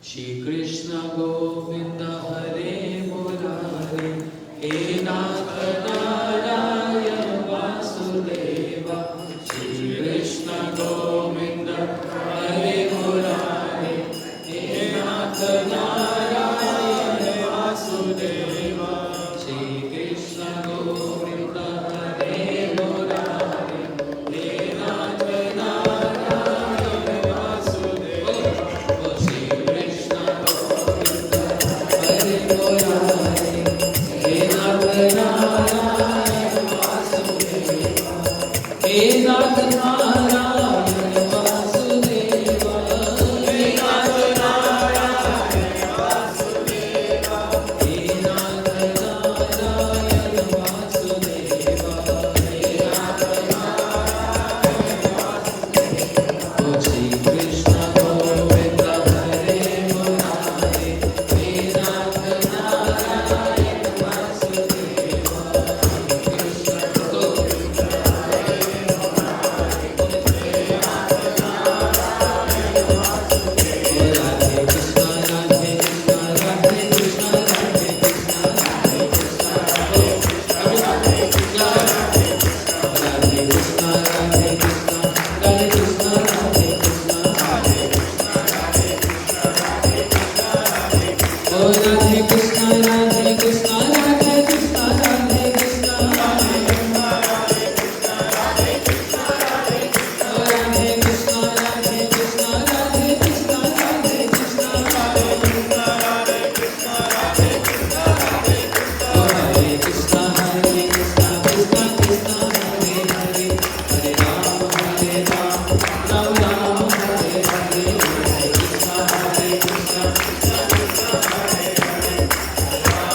श्री कृष्ण गोविंद हरे मुरारे, हे नाथ नारायण वासुदेव। श्री कृष्ण गोविंद हरे मुरारे, हे नाथ नारायण वासुदेव। श्री कृष्ण गोविंद हरे मुरारे, हे नाथ नारायण वासुदेव। श्री कृष्ण गोविंद हरे मुरारे, हे नाथ नारायण वासुदेव। हे नाथ नारायण वासुदेव, हे नाथ नारायण वासुदेव, हे नाथ नारायण वासुदेव, हे नाथ नारायण वासुदेव। श्री कृष्ण गोविंद हरे मुरारे, हे नाथ नारायण वासुदेव। कृष्ण गोविंद राधे कृष्ण राधे कृष्ण राधे कृष्ण राधे कृष्ण राधे कृष्ण राधे कृष्ण राधे कृष्ण राधे कृष्ण राधे कृष्ण राधे कृष्ण ओ राधे कृष्ण राधे कृष्ण राधे कृष्ण राधे कृष्ण राधे कृष्ण राधे कृष्ण राधे कृष्ण राधे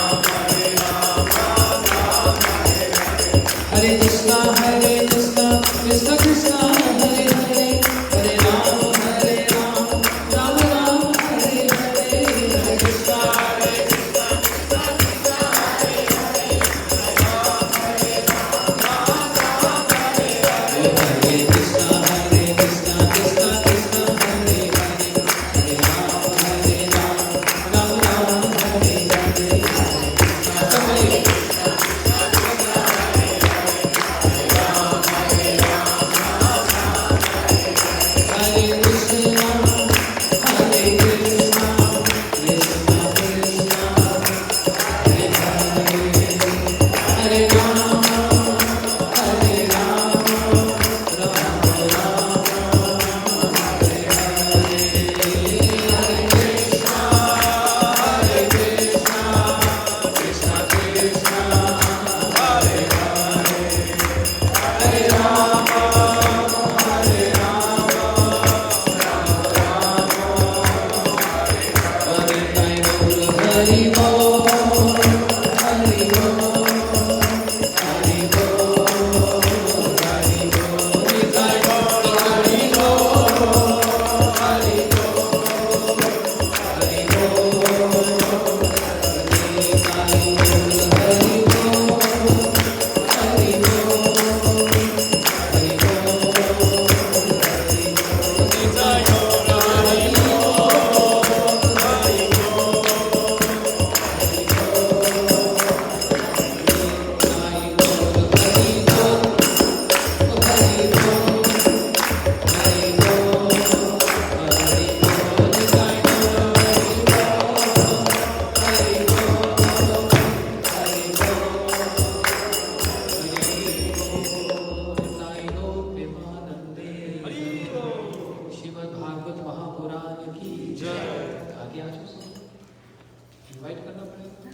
कृष्ण हरे कृष्ण हरे कृष्ण कृष्ण कृष्ण हरे हरे, हरे राम राम राम हरे हरे। हरे कृष्ण हरे कृष्ण हरे कृष्ण हरे कृष्ण कृष्ण कृष्ण हरे हरे, हरे राम राम राम हरे हरे। हरे कृष्ण हरे हरे कृष्ण हरे कृष्ण कृष्ण कृष्ण हरे हरे, हरे राम राम राम हरे हरे। हरे कृष्ण हरे कृष्ण कृष्ण कृष्ण हरे हरे, हरे राम राम राम हरे हरे। हरे कृष्ण कृष्ण कृष्ण हरे हरे, हरे राम हरे हरि बोल हरि बोल हरि बोल हरि बोल हरि बोल हरि बोल हरि बोल हरि बोल हरि श्रीमद्भागवत महापुराण की जय। आगे आ जाओ, इनवाइट करना पड़ेगा।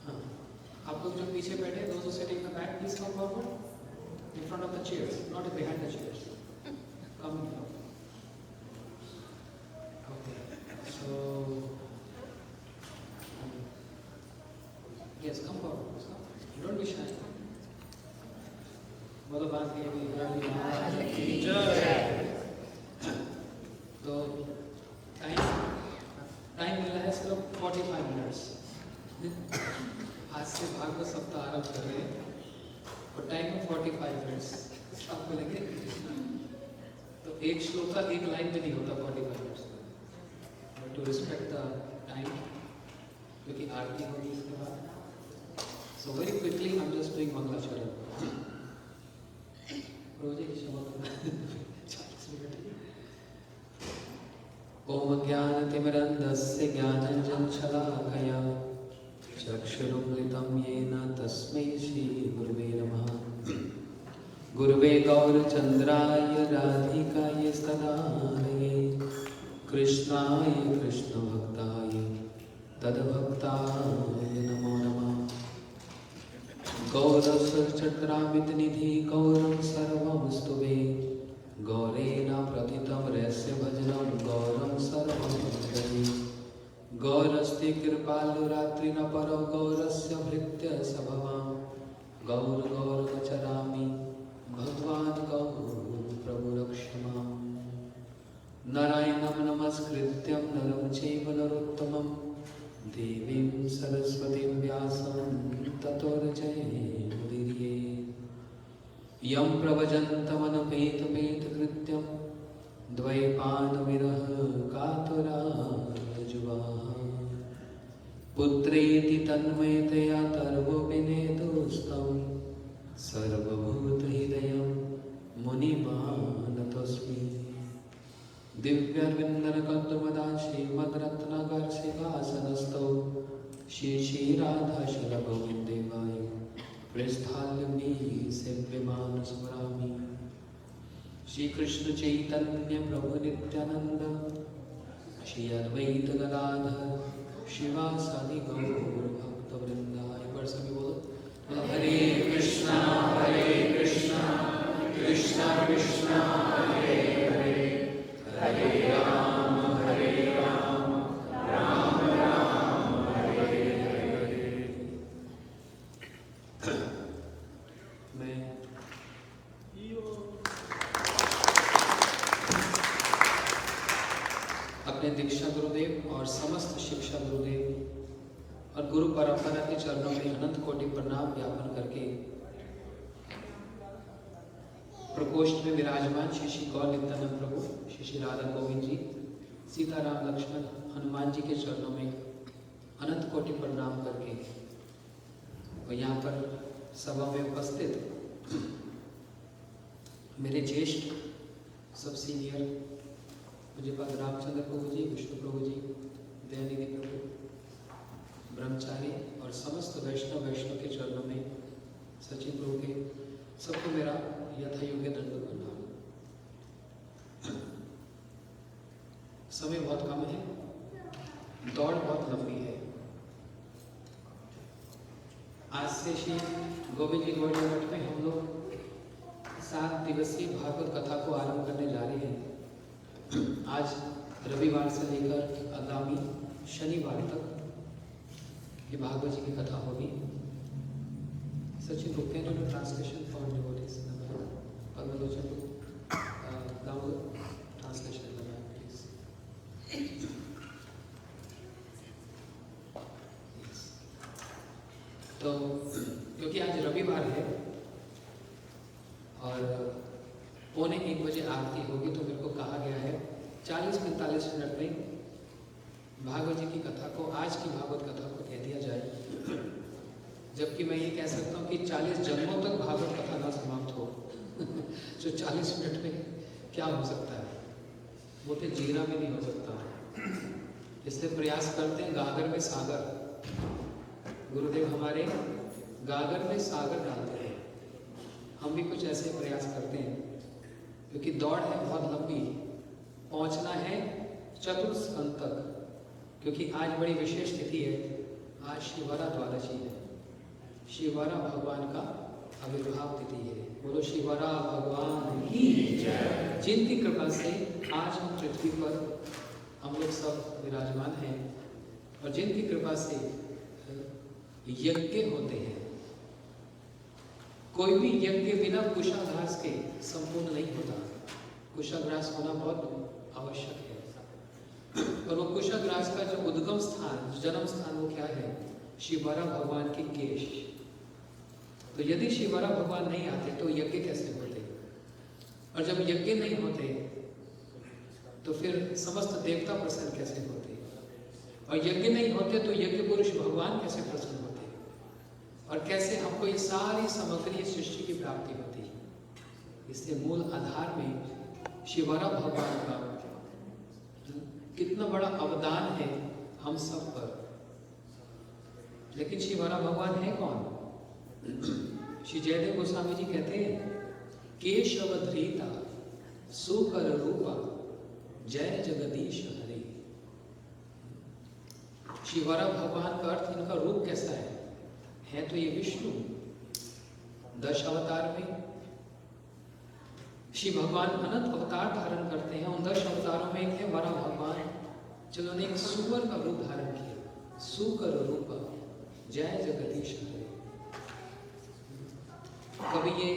हाँ, आप लोग जो पीछे बैठे, those who sitting in the back, please come forward in front of the chairs, not behind the chairs. Come in front. Okay, so yes, come forward. Don't be shy. बोलो बात ये भी जय। तो टाइम मिला है सिर्फ 45 मिनट्स। आज से भागवत सप्ताह आरंभ कर रहे हैं और टाइम है 45 मिनट्स। आपको लगे एक श्लोक का एक लाइन में नहीं होता 45 मिनट्स का, but to respect the time, क्योंकि आरती होगी इसके बाद। So very quickly I am just doing मंगलाचरण। रोजे की क्षमा करना 40 मिनट। ओम ज्ञानतिमिरन्धस्य ज्ञानाञ्जनशलाकया चक्षुरुन्मिलितं येन तस्मै श्रीगुरुवे नमः। गुरुवे गौरचन्द्राय राधिकाय तदालये कृष्णाय कृष्णभक्ताय तद्भक्ताय नमो नमः। गौरसचक्रामितनिधि गौरं सर्वं स्तुवे गौरेण प्रथितं रहस्य भजनं गौरं सर्वं भजे। गौरस्ते कृपालुरात्रिन परो गौरस्य भृत्य सभवां गौर गौरवचरामि भगवान् गौर प्रभु रक्ष माम्। नारायणं नमस्कृत्यं नरं चैव नरोत्तमं देवीं सरस्वतीं व्यासं ततो जयमुदीरये। यं प्रव्रजन्तमनपेतपेतकृत्यं द्वैपायनविरह कातुराजुवाः पुत्रेति तन्मयतया तर्वोऽभिनेदोस्तं सर्वभूतहृदयं मुनिमानतोऽस्मि। दिव्यविन्दनकन्दुमदाश्रीमद्रत्नगर्षिकासनस्थौ श्री श्रीराधाशलभविन्देवाय पृष्ठाल्यमी सेव्यमानस्मरामि। श्री कृष्ण चैतन्य प्रभु नित्यानंद श्री अद्वैत गदाधर शिवासादि गौर भक्तवृंद। एक बार सभी बोलो हरे कृष्णा कृष्णा कृष्णा हरे हरे हरे राम राम राम हरे हरे। मैं अपने दीक्षा गुरुदेव और समस्त शिक्षा गुरुदेव और गुरु परंपरा के चरणों में अनंत कोटि प्रणाम ज्ञापन करके प्रकोष्ठ में विराजमान श्री श्री गौर नित्यानंद प्रभु श्री श्री राधा गोविंद जी सीताराम लक्ष्मण हनुमान जी के चरणों में अनंत कोटि प्रणाम करके और यहाँ पर सभा में उपस्थित मेरे ज्येष्ठ सब सीनियर मुझे पद रामचंद्र प्रभु जी, विष्णु प्रभु जी, दयानिधि प्रभु, ब्रह्मचारी और समस्त वैष्णव के चरणों में सचिन प्रभु के सबको मेरा यथायोग्य दंडवत प्रणाम। समय बहुत कम है, दौड़ बहुत लंबी है। आज से श्री गोविंद जी गौड़ मठ में हम लोग 7 दिवसीय भागवत कथा को आरंभ करने जा रहे हैं। आज रविवार से लेकर आगामी शनिवार तक ये भागवत जी की कथा होगी। सचिन को can do translation for devotees Padmalochan को डाउनलोड ट्रांसलेशन प्लीज। तो क्योंकि आज रविवार है और 1:45 बजे आरती होगी, तो मेरे को कहा गया है 40-45 मिनट में भागवत जी की कथा को, आज की भागवत कथा को कह दिया जाए। जबकि मैं ये कह सकता हूँ कि 40 जन्मों तक भागवत कथा ना समाप्त हो जो 40 मिनट में क्या हो सकता है, वो तो जीना भी नहीं हो सकता। इसलिए प्रयास करते हैं गागर में सागर, गुरुदेव हमारे गागर में सागर डालते हैं, हम भी कुछ ऐसे प्रयास करते हैं। क्योंकि दौड़ है बहुत लंबी, पहुंचना है चतुर्स्कंध तक, क्योंकि आज बड़ी विशेष तिथि है। आज शिवरा द्वादशी है, शिवरा भगवान का आविर्भाव तिथि है। बोलो शिवरा भगवान की जय। जिनकी कृपा से आज हम पृथ्वी पर हम लोग सब विराजमान हैं और जिनकी कृपा से यज्ञ होते हैं। कोई भी यज्ञ बिना कुशाग्रास के संपूर्ण नहीं होता, कुशाग्रास होना बहुत आवश्यक है। और वो कुशाग्रास का जो उद्गम स्थान, जन्म स्थान, वो क्या है? शिवरा भगवान के केश। तो यदि शिवरा भगवान नहीं आते तो यज्ञ कैसे होते? और जब यज्ञ नहीं होते तो फिर समस्त देवता प्रसन्न कैसे होते? और यज्ञ नहीं होते तो यज्ञ पुरुष भगवान कैसे प्रसन्न होते? और कैसे हमको ये सारी सामग्री सृष्टि की प्राप्ति होती है? इसलिए मूल आधार में शिवरा भगवान का कितना बड़ा अवदान है हम सब पर। लेकिन शिवरा भगवान है कौन? श्री जयदेव गोस्वामी जी कहते हैं, केशव धृता सुकर रूपा जय जगदीश हरे। शिवरा भगवान का अर्थ, इनका रूप कैसा है तो ये विष्णु 10 अवतार में श्री भगवान अनंत अवतार धारण करते हैं। उन 10 अवतारों में एक है वरा भगवान, जिन्होंने एक सुअर का रूप धारण किया, सुकर रूप जय जगदीश हरे। कभी ये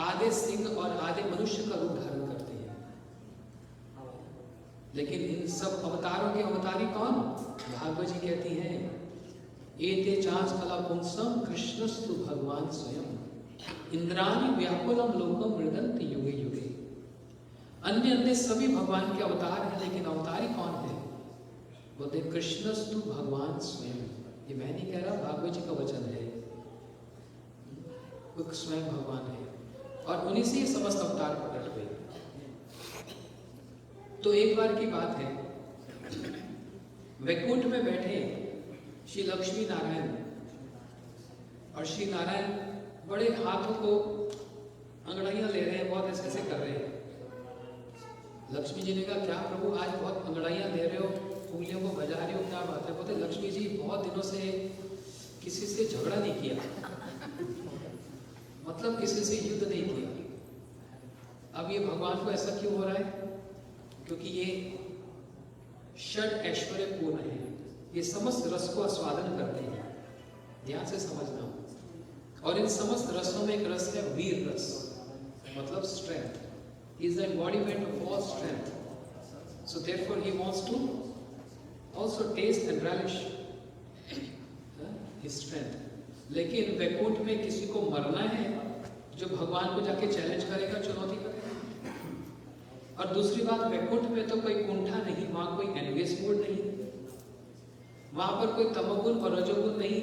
आधे सिंह और आधे मनुष्य का रूप धारण करते हैं। लेकिन इन सब अवतारों के अवतारी कौन? भागवत जी कहती हैं, एते चांस कला पुंसम कृष्णस्तु भगवान स्वयं इंद्राणी व्याकुलम लोकम मृदंति युगे युगे। अन्य अन्य सभी भगवान के अवतार हैं, लेकिन अवतारी कौन है? बोलते कृष्णस्तु भगवान स्वयं। ये मैं नहीं कह रहा, भागवत जी का वचन है, वो स्वयं भगवान है और उन्हीं से ये समस्त अवतार प्रकट हुए। तो एक बार की बात है, वैकुंठ में बैठे श्री लक्ष्मी नारायण, और श्री नारायण बड़े हाथों को अंगड़ाइयां ले रहे हैं, बहुत ऐसे ऐसे कर रहे हैं। लक्ष्मी जी ने कहा, क्या प्रभु आज बहुत अंगड़ाइयां ले रहे हो, उंगलियों को बजा रहे हो, क्या बात है? बोलते लक्ष्मी जी बहुत दिनों से किसी से झगड़ा नहीं किया, मतलब किसी से युद्ध नहीं किया। अब ये भगवान को ऐसा क्यों हो रहा है? क्योंकि ये षड ऐश्वर्य पूर्ण है, ये समस्त रस को आस्वादन करते हैं। ध्यान से समझना। और इन समस्त रसों में एक रस है वीर रस, मतलब strength, is the embodiment of all strength. So therefore he wants to also taste and relish his strength. लेकिन वैकुंठ में किसी को मरना है जो भगवान को जाके चैलेंज करेगा, चुनौती करेगा। और दूसरी बात, वैकुंठ में तो कोई कुंठा नहीं, वहां कोई एनवियस मूड नहीं, वहां पर कोई तमोगुण और रजोगुण नहीं।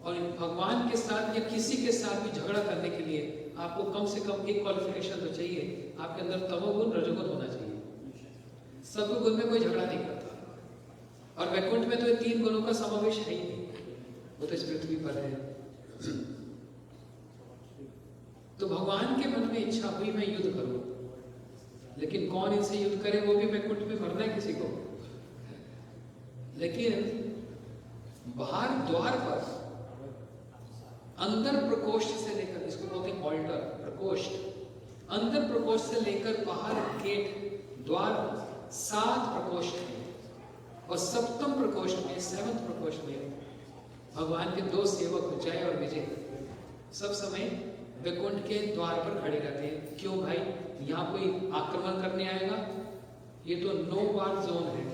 और भगवान के साथ या किसी के साथ भी झगड़ा करने के लिए आपको कम से कम एक क्वालिफिकेशन तो चाहिए, आपके अंदर तमोगुण रजोगुण होना चाहिए। सब गुण में कोई झगड़ा नहीं करता। और वैकुंठ में तो ये 3 गुणों का समावेश है ही नहीं, वो तो इस पृथ्वी पर है। तो भगवान के मन में इच्छा हुई मैं युद्ध करूं, लेकिन कौन इनसे युद्ध करे? वो भी वैकुंठ में मरना है किसी को। लेकिन बाहर द्वार पर अंदर प्रकोष्ठ से लेकर, इसको बोलते हैं ऑल्टर, प्रकोष्ठ, अंदर प्रकोष्ठ से लेकर बाहर गेट द्वार 7 प्रकोष्ठ हैं। और 7वें प्रकोष्ठ में, 7th प्रकोष्ठ में भगवान के 2 सेवक जय और विजय सब समय वैकुंठ के द्वार पर खड़े रहते हैं। क्यों भाई? यहाँ कोई आक्रमण करने आएगा, ये तो नो वार जोन है,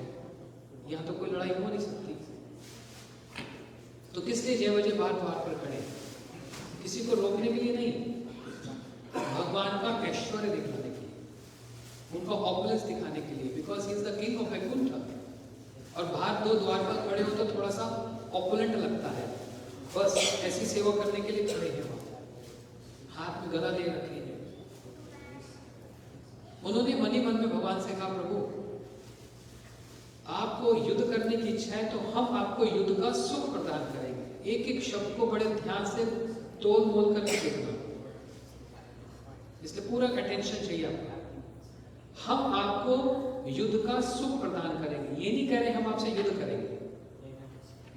यहाँ तो कोई लड़ाई हो नहीं सकती। तो किस लिए जय विजय बार द्वार पर खड़े? किसी को रोकने के लिए नहीं, भगवान का ऐश्वर्य दिखाने के लिए, उनका ऑपुलेंस दिखाने के लिए, because he is the king of Vaikuntha. और बाहर 2 द्वार पर खड़े हो तो थोड़ा सा ऑपुलेंट लगता है, बस ऐसी सेवा करने के लिए खड़े हैं, हाथ में गदा ले रखे हैं। उन्होंने मन ही मन में भगवान से कहा, प्रभु आपको युद्ध करने की इच्छा है तो हम आपको युद्ध का सुख प्रदान करेंगे। एक एक शब्द को बड़े ध्यान से तोल मोल करके देखना, इसलिए पूरा अटेंशन चाहिए आपको। हम आपको युद्ध का सुख प्रदान करेंगे, ये नहीं कह रहे हम आपसे युद्ध करेंगे,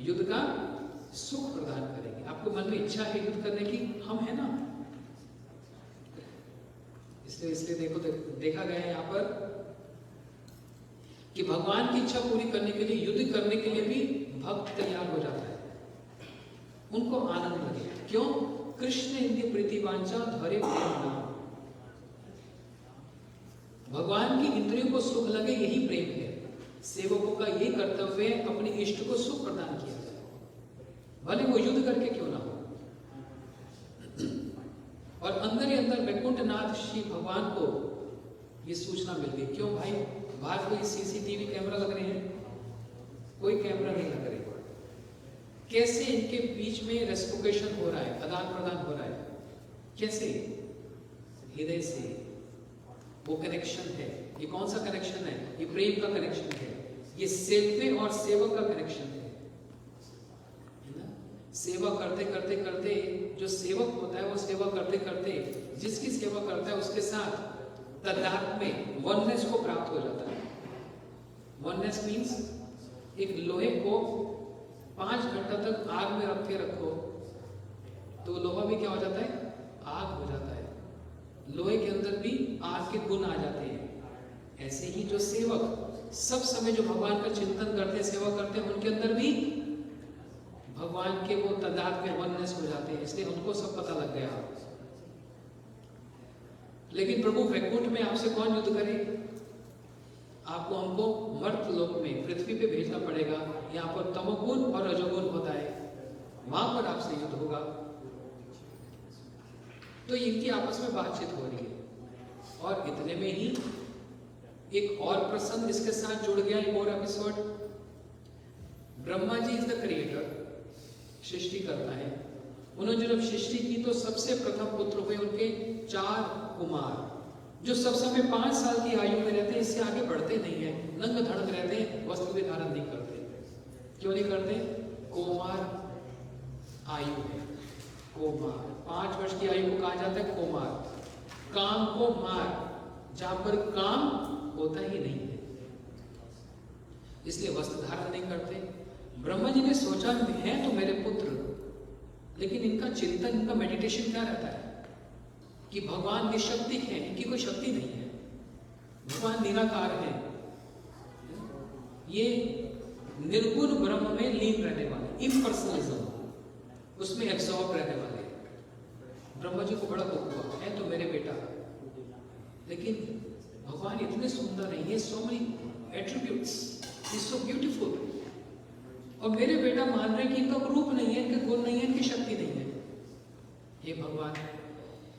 युद्ध का सुख प्रदान करेंगे। आपको मन में इच्छा है युद्ध करने की, हम है ना। इसलिए देखा गया है यहाँ पर कि भगवान की इच्छा पूरी करने के लिए, युद्ध करने के लिए भी भक्त तैयार हो जाता है, उनको आनंद लगे। क्यों? कृष्ण इंद्रिय प्रीतिवांछा धरे प्रेम नाम। भगवान की इंद्रियों को सुख लगे, यही प्रेम है। सेवकों का यही कर्तव्य है, अपने इष्ट को सुख प्रदान किया जाए, भले वो युद्ध करके क्यों ना हो। और अंदर ही अंदर वैकुंठनाथ श्री भगवान को ये सूचना मिल गई। क्यों भाई? बाहर कोई सीसीटीवी कैमरा लग रहे हैं? कोई कैमरा नहीं लग रहे। कैसे इनके बीच में रेसिप्रोकेशन हो रहा है, आदान प्रदान हो रहा है? कैसे? हृदय से वो कनेक्शन है। ये कौन सा कनेक्शन है? ये प्रेम का कनेक्शन है। ये सेवक और सेवक का कनेक्शन है ना? सेवा करते करते करते जो सेवक होता है वो सेवा करते करते जिसकी सेवा करता है उसके साथ तादात्म्य में वननेस को प्राप्त हो जाता है। वननेस मीन्स एक लोहे को 5 घंटा तक आग में रख के रखो तो लोहा भी क्या हो जाता है? आग हो जाता है। लोहे के अंदर भी आग के गुण आ जाते हैं। ऐसे ही जो सेवक सब समय जो भगवान का चिंतन करते हैं, सेवा करते हैं, उनके अंदर भी भगवान के वो तादाद में वननेस हो जाते हैं, इसलिए उनको सब पता लग गया। लेकिन प्रभु वैकुंठ में आपसे कौन युद्ध करे? आपको हमको मर्त लोक में पृथ्वी पे भेजना पड़ेगा। यहाँ पर तमोगुण और रजोगुण होता है, वहां पर आपसे युद्ध होगा। तो इनकी आपस में बातचीत हो रही है और इतने में ही एक और प्रसंग इसके साथ जुड़ गया, एक और एपिसोड। Brahma ji is the creator, सृष्टि करता है। उन्होंने जब सृष्टि की तो सबसे प्रथम पुत्र हुए उनके 4 कुमार, जो सब समय 5 साल की आयु में रहते हैं, इससे आगे बढ़ते नहीं है, नंग धड़क रहते हैं, वस्त्र भी धारण नहीं करते। क्यों नहीं करते? कोमार आयु है। कोमार 5 वर्ष की आयु को कहा जाता है कोमार। काम को मार, जहां पर काम होता ही नहीं है, इसलिए वस्त्र धारण नहीं करते। ब्रह्मा जी ने सोचा है तो मेरे पुत्र, लेकिन इनका चिंतन, इनका मेडिटेशन क्या रहता है कि भगवान निशक्ति है, इनकी कोई शक्ति नहीं है, भगवान निराकार है, ये निर्गुण ब्रह्म में लीन रहने वाले, इम्पर्सनलिज्म, उसमें एब्सॉर्ब रहने वाले। ब्रह्मा जी को बड़ा दुख हुआ, है तो मेरे बेटा, लेकिन भगवान इतने सुंदर है, ये so many attributes, is so beautiful, और मेरे बेटा मान रहे कि इनका रूप नहीं है, इनके गुण नहीं है, इनकी शक्ति नहीं है। हे भगवान,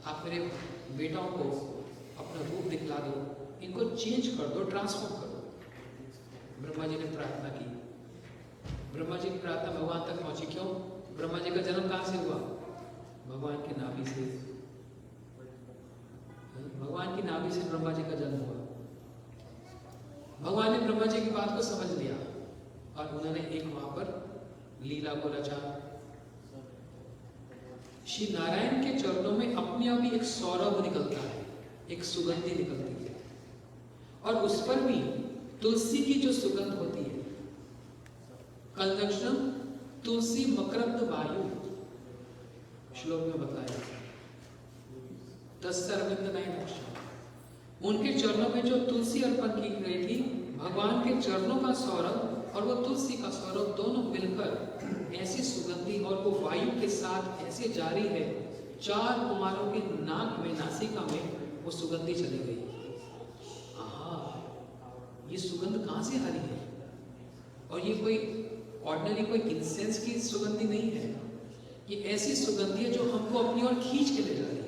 आप मेरे बेटाओं को अपना रूप दिखला दो, इनको चेंज कर दो, ट्रांसफॉर्म कर दो। ब्रह्मा जी ने प्रार्थना की। ब्रह्मा जी की प्रार्थना भगवान तक पहुंची। क्यों? ब्रह्मा जी का जन्म कहां से हुआ? भगवान के नाभि से। भगवान की नाभि से ब्रह्मा जी का जन्म हुआ। भगवान ने ब्रह्मा जी की बात को समझ लिया और उन्होंने एक वहां पर लीला को रचा। श्री नारायण के चरणों में अपने आप ही एक सौरभ निकलता है, एक सुगंधि निकलती है, और उस पर भी तुलसी की जो सुगंध होती है, कंजंक्शन तुलसी मकरंद वायु, श्लोक में बताया 10 अरविंद नयन। उनके चरणों में जो तुलसी अर्पण की गई थी, भगवान के चरणों का सौरभ और वो तुलसी का सौरभ दोनों मिलकर ऐसी सुगंधि, और वो वायु के साथ ऐसे जारी है, 4 कुमारों के नाक में, नासिका में वो सुगंधि चली गई। आहा, ये सुगंध कहां से आ रही है? और ये कोई ऑर्डिनरी कोई इंसेंस की सुगंधि नहीं है, ये ऐसी सुगंधि है जो हमको अपनी ओर खींच के ले जा रही है।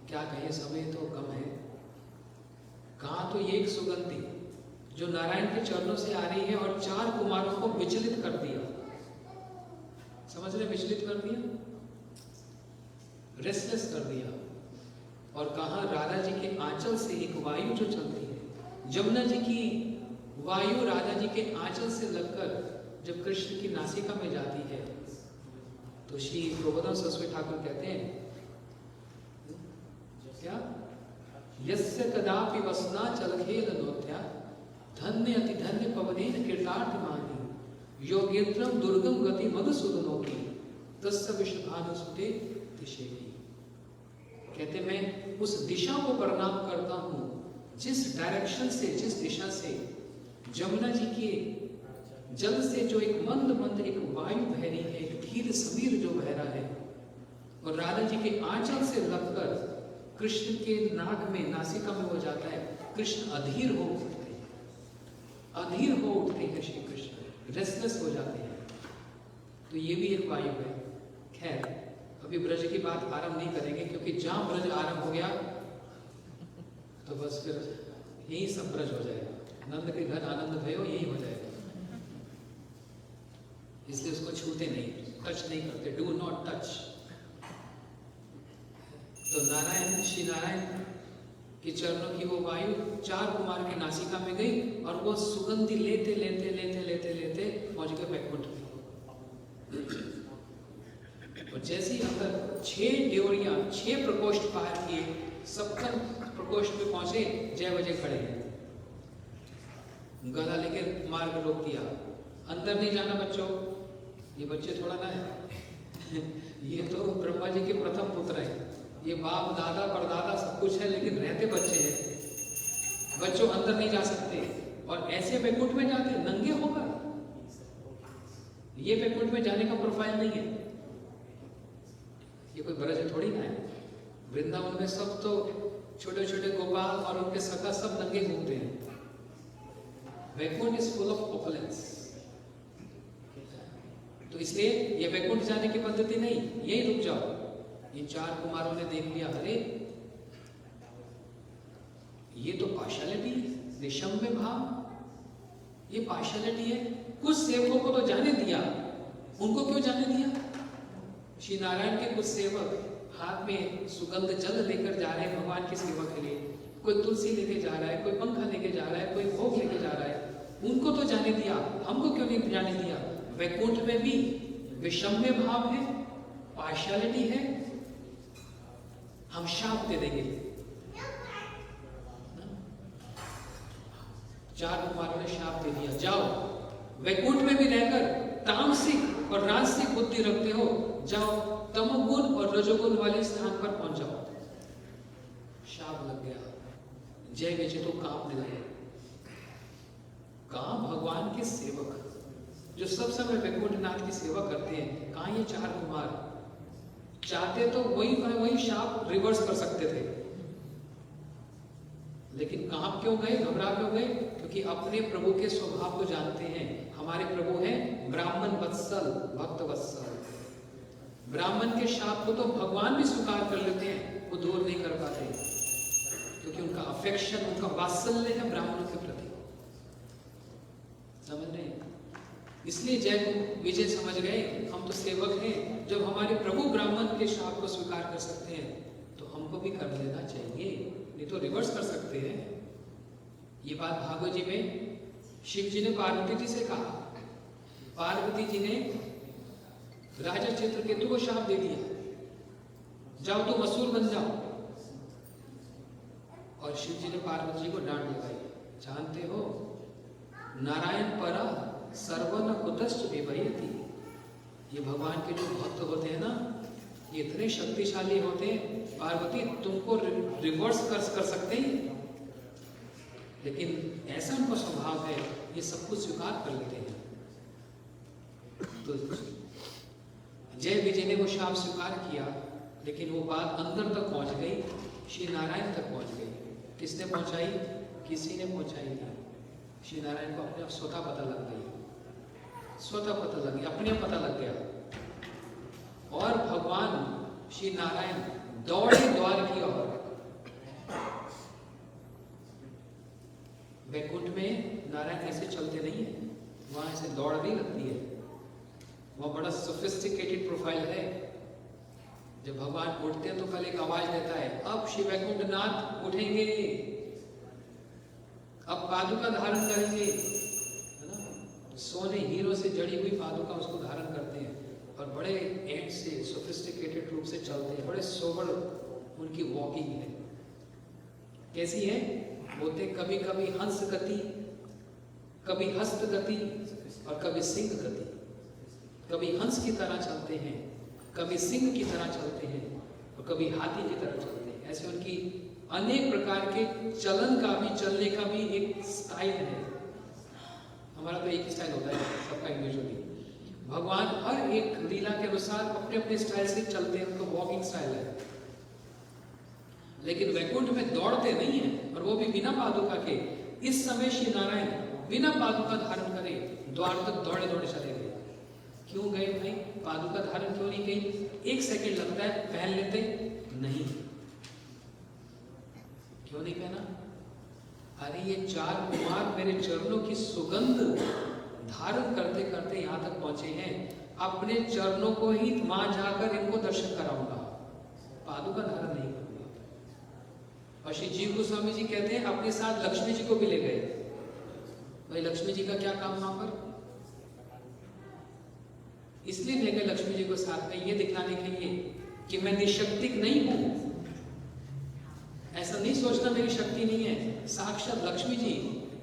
क्या कहें, समय तो कम है। कहा तो ये एक सुगंधि जो नारायण के चरणों से आ रही है और 4 कुमारों को विचलित कर दिया। समझ रहे? विचलित कर दिया, रेस्टलेस कर दिया। और कहा राधा जी के आंचल से एक वायु जो चलती है, जमुना जी की वायु राधा जी के आंचल से लगकर जब कृष्ण की नासिका में जाती है, तो श्री प्रबोधन सरस्वती ठाकुर कहते हैं क्या? यस्य कदापि वसना चलखेल नोत्या धन्य अति धन्य पवनेन कीर्तार्थमानि योगेन्द्रम दुर्गम गति मधुसूदनोपि तस्य विश्वभानुसुते दिशेहि। कहते मैं उस दिशा को प्रणाम करता हूं जिस डायरेक्शन से, जिस दिशा से जमुना जी के जल से जो एक मंद मंद एक वायु बह रही है, एक धीर समीर जो बह रहा है, और राधा जी के आंचल से लगकर कृष्ण के नाक में, नासिका में हो जाता है। कृष्ण अधीर हो उठते हैं, अधीर हो उठते हैं श्री कृष्ण, रेस्टलेस हो जाते हैं। तो ये भी एक वायु है। खैर, अभी ब्रज की बात आरंभ नहीं करेंगे, क्योंकि जहां ब्रज आरंभ हो गया तो बस फिर यही संप्रज हो जाएगा, नंद के घर आनंद भयो यही हो जाएगा। इसलिए उसको छूते नहीं, टच नहीं करते, डू नॉट टच। तो नारायण, श्री नारायण के चरणों की वो वायु 4 कुमार के नासिका में गई और वो सुगंधि लेते लेते लेते लेते लेते पहुंच गए वैकुंठ में। और जैसे ही अंदर 6 ड्योरियां 6 प्रकोष्ठ पार किए, 7वें प्रकोष्ठ में पहुंचे, जय बजे खड़े हैं, गला लेके मार्ग रोक दिया, अंदर नहीं जाना बच्चों, ये बच्चे थोड़ा ना है ये तो ब्रह्मा जी के प्रथम पुत्र है, ये बाप दादा परदादा सब कुछ है, लेकिन रहते बच्चे हैं। बच्चों अंदर नहीं जा सकते, और ऐसे वैकुंठ में जाते नंगे होकर, ये वैकुंठ में जाने का प्रोफाइल नहीं है, ये कोई ब्रज थोड़ी ना है। वृंदावन में सब तो छोटे छोटे गोपाल और उनके सखा सब नंगे घूमते हैं। Vaikuntha is full of opulence, तो इसलिए ये वैकुंठ जाने की पद्धति नहीं, यही रुक जाओ। इन 4 कुमारों ने देख लिया, अरे ये तो पार्शियलिटी है, निशम्य भाव, ये पार्शियलिटी है। कुछ सेवकों को तो जाने दिया, उनको क्यों जाने दिया? श्री नारायण के कुछ सेवक हाथ में सुगंध जल लेकर जा रहे हैं भगवान की सेवा के लिए, कोई तुलसी लेके जा रहा है, कोई पंखा लेके जा रहा है, कोई भोग लेके जा रहा है, उनको तो जाने दिया, हमको क्यों नहीं जाने दिया? वैकुंठ में भी विषम्य भाव है, पार्शियलिटी है, हम शाप दे देंगे। 4 कुमारों ने शाप दे दिया, जाओ वैकुंठ में भी रहकर तामसिक और राजसिक बुद्धि रखते हो, जाओ तमोगुण और रजोगुण वाले स्थान पर पहुंच जाओ। शाप लग गया, जय विजय तो कांपने लगे। कहां भगवान के सेवक जो सब समय वैकुंठ नाथ की सेवा करते हैं, कहां ये 4 कुमार? चाहते तो वही शाप रिवर्स कर सकते थे, लेकिन कहां क्यों गए, घबरा क्यों गए? क्योंकि अपने प्रभु के स्वभाव को जानते हैं। हमारे प्रभु हैं ब्राह्मण वत्सल, भक्त वत्सल। ब्राह्मण के शाप को तो भगवान भी स्वीकार कर लेते हैं, वो दूर नहीं कर पाते, क्योंकि उनका अफेक्शन, उनका वात्सल्य है ब्राह्मणों के प्रति। समझ रहे हैं? इसलिए जय विजय समझ गए, हम तो सेवक हैं, जब हमारे प्रभु ब्राह्मण के शाप को स्वीकार कर सकते हैं तो हमको भी कर लेना चाहिए, नहीं तो रिवर्स कर सकते हैं। ये बात भागवत जी में शिव जी ने पार्वती जी से कहा, पार्वती जी ने राजा चित्रकेतु को शाप दे दिया, जाओ तुम असुर बन जाओ, और शिव जी ने पार्वती जी को डांट लगाई, जानते हो नारायण परा सर्वन कुतश्च विभयति। ये भगवान के जो भक्त होते हैं ना, ये इतने शक्तिशाली होते हैं, पार्वती तुमको रिवर्स कर सकते हैं, लेकिन ऐसा उनका स्वभाव है, ये सब कुछ स्वीकार कर लेते हैं। तो जय विजय ने वो शाप स्वीकार किया, लेकिन वो बात अंदर तक पहुंच गई, श्री नारायण तक पहुंच गई। किसने पहुंचाई? किसी ने पहुंचाई नहीं। श्री नारायण को अपने आप स्वतः पता लग गई, स्वतः पता लग गया, अपने पता लग गया। और भगवान श्री नारायण दौड़े द्वार की ओर। वैकुंठ में नारायण ऐसे चलते नहीं है, वहां ऐसे दौड़ नहीं लगती है, वह बड़ा सोफिस्टिकेटेड प्रोफाइल है। जब भगवान उठते हैं तो पहले एक आवाज देता है, अब श्री वैकुंठ नाथ उठेंगे, अब पादुका धारण करेंगे, है ना? सोने हीरो से जड़ी हुई पादुका उसको धारण करते हैं, और बड़े एंड से सोफिस्टिकेटेड रूप से चलते हैं, बड़े सोबर उनकी वॉकिंग है। कैसी है? बोलते कभी कभी हंस गति, कभी हस्त गति, और कभी सिंह गति। कभी हंस की तरह चलते हैं, कभी सिंह की तरह चलते हैं, और कभी हाथी की तरह चलते हैं। ऐसे उनकी अनेक प्रकार के चलन का भी, चलने का भी एक स्टाइल है। हमारा तो एक स्टाइल होता है सबका इंडिविजुअली, भगवान हर एक लीला के अनुसार अपने अपने स्टाइल से चलते हैं, उनको वॉकिंग स्टाइल है। लेकिन वैकुंठ में दौड़ते नहीं है, और वो भी बिना पादुका के। इस समय श्री नारायण बिना पादुका धारण करे द्वार तक दौड़े दौड़े चले गए। क्यों गए भाई? पादुका धारण क्यों नहीं गई? 1 सेकंड लगता है, पहन लेते नहीं। क्यों नहीं पहना? अरे ये 4 कुमार मेरे चरणों की सुगंध धारण करते करते यहाँ तक पहुंचे हैं, अपने चरणों को ही वहां जाकर इनको दर्शन कराऊंगा, पादुका धारण नहीं करूंगा। और श्री जीव गोस्वामी जी कहते हैं अपने साथ लक्ष्मी जी को भी ले गए। भाई लक्ष्मी जी का क्या काम वहां पर? इसलिए ले गए लक्ष्मी जी को साथ में, ये दिखाने के लिए कि मैं निशक्तिक नहीं हूं। ऐसा नहीं सोचना मेरी शक्ति नहीं है, साक्षात लक्ष्मी जी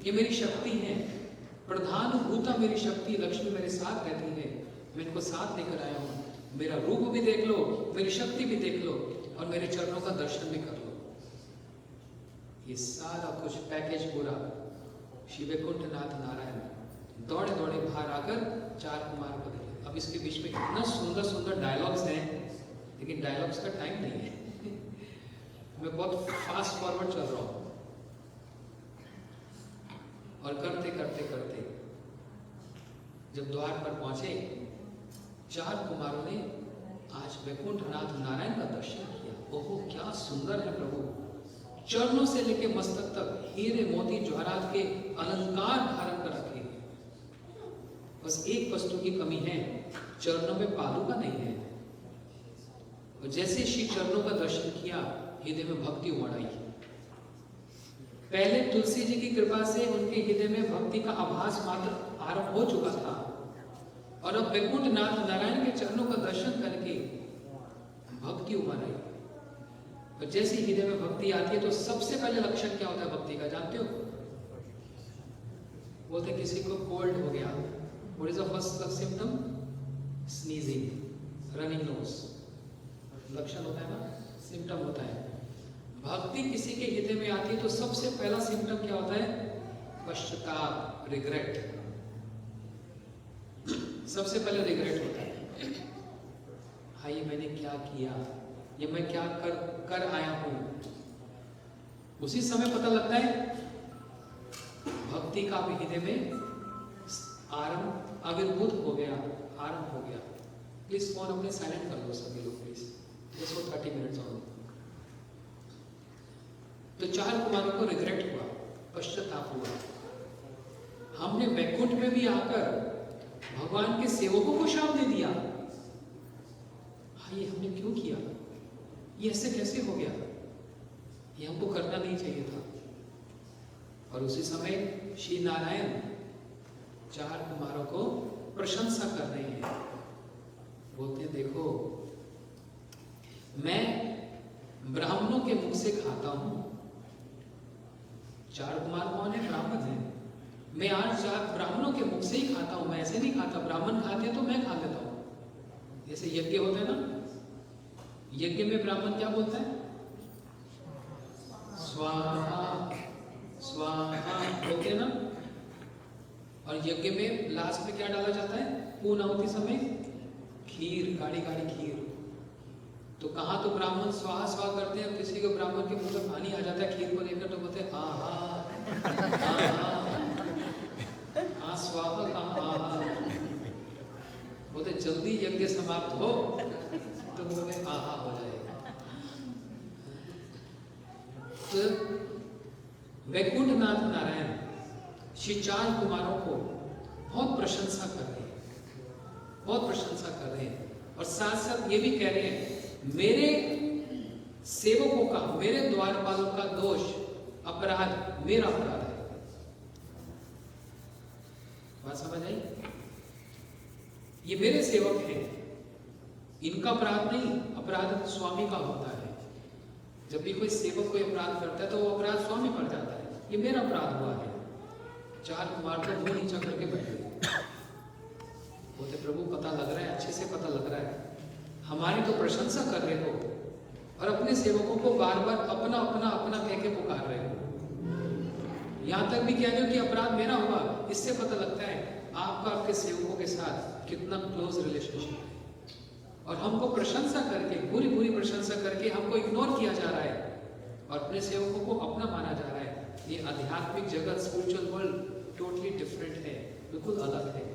ये मेरी शक्ति है, प्रधान भूता मेरी शक्ति लक्ष्मी मेरे साथ रहती है। मैं इनको साथ लेकर आया हूं, मेरा रूप भी देख लो, मेरी शक्ति भी देख लो और मेरे चरणों का दर्शन भी कर लो। ये सारा कुछ पैकेज पूरा श्री वैकुंठनाथ नारायण दौड़े दौड़े बाहर आकर 4 कुमार को देखे। अब इसके बीच में इतना सुंदर सुंदर डायलॉग्स हैं, लेकिन डायलॉग्स का टाइम नहीं है मैं बहुत फास्ट फॉरवर्ड चल रहा हूं। और करते करते करते जब द्वार पर पहुंचे, 4 कुमारों ने आज वैकुंठनाथ नारायण का दर्शन किया। ओहो क्या सुंदर है प्रभु, चरणों से लेके मस्तक तक हीरे मोती जवाहरात के अलंकार धारण कर रखे। बस एक वस्तु की कमी है, चरणों में पादुका नहीं है। और जैसे श्री चरणों का दर्शन किया, हृदय में भक्ति उमड़ आई। पहले तुलसी जी की कृपा से उनके हृदय में भक्ति का आभास मात्र आरंभ हो चुका था, और अब वैकुंठनाथ नारायण के चरणों का दर्शन करके भक्ति उमड़ आई। और जैसे हृदय में भक्ति आती है तो सबसे पहले लक्षण क्या होता है भक्ति का, जानते हो? बोलते किसी को कोल्ड हो गया, what is the first symptom? Sneezing, running nose, लक्षण होता है ना, सिम्पटम होता है। भक्ति किसी के हृदय में आती है तो सबसे पहला सिम्पटम क्या होता है? पश्चाताप, रिग्रेट। सबसे पहले रिग्रेट होता है, हाँ ये मैंने क्या किया, ये मैं क्या कर आया हूं। उसी समय पता लगता है भक्ति का भी हृदय में आविर्भूत हो गया, आरंभ हो गया। प्लीज फोन अपने साइलेंट कर लो सभी लोग please, just for 30 minutes on. तो 4 कुमारों को रिग्रेट हुआ, पश्चाताप हुआ। हमने वैकुंठ में भी आकर भगवान के सेवकों को शाप दे दिया, हाँ ये हमने क्यों किया, ये ऐसे कैसे हो गया, ये हमको करना नहीं चाहिए था। और उसी समय श्री नारायण 4 कुमारों को प्रशंसा कर रहे हैं। बोलते हैं देखो मैं ब्राह्मणों के मुख से खाता हूं। 4 कुमार कौन है? ब्राह्मण है। मैं आज 4 ब्राह्मणों के मुख से ही खाता हूं, मैं ऐसे नहीं खाता। ब्राह्मण खाते हैं तो मैं खा लेता हूं। जैसे यज्ञ होता है ना, यज्ञ में ब्राह्मण क्या बोलता है? स्वाहा स्वाहा बोलते हैं ना। और यज्ञ में लास्ट में क्या डाला जाता है? पूर्णाहुति समय खीर, गाढ़ी गाढ़ी खीर। तो कहाँ तो ब्राह्मण स्वाहा स्वाहा करते हैं, किसी को ब्राह्मण के मुंह में पानी आ जाता है खीर को लेकर, तो बोलते हैं हाँ स्वाहा कहाँ, बोलते जल्दी यज्ञ समाप्त हो तो मुंह में आहा हो जाएगा। तो वैकुंठनाथ नारायण श्री 4 कुमारों को बहुत प्रशंसा कर रहे हैं, बहुत प्रशंसा कर रहे हैं। और साथ साथ ये भी कह रहे हैं मेरे सेवकों का, मेरे द्वारपालों का दोष, अपराध मेरा अपराध है। बात समझ आई? ये मेरे सेवक हैं, इनका अपराध नहीं, अपराध स्वामी का होता है। जब भी कोई सेवक कोई अपराध करता है तो वो अपराध स्वामी पर जाता है, ये मेरा अपराध हुआ है। 4 कुमार को मुंह नीचा करके बैठे, बोलते प्रभु पता लग रहा है, अच्छे से पता लग रहा है, हमारी तो प्रशंसा कर रहे हो और अपने सेवकों को बार बार अपना अपना अपना कह के पुकार रहे हो। यहां तक भी कह रहे हो कि अपराध मेरा हुआ। इससे पता लगता है आपका आपके सेवकों के साथ कितना क्लोज रिलेशनशिप है। और हमको प्रशंसा करके, पूरी पूरी प्रशंसा करके हमको इग्नोर किया जा रहा है और अपने सेवकों को अपना माना जा रहा है। ये आध्यात्मिक जगत, स्पिरिचुअल वर्ल्ड टोटली डिफरेंट है, बिल्कुल अलग है।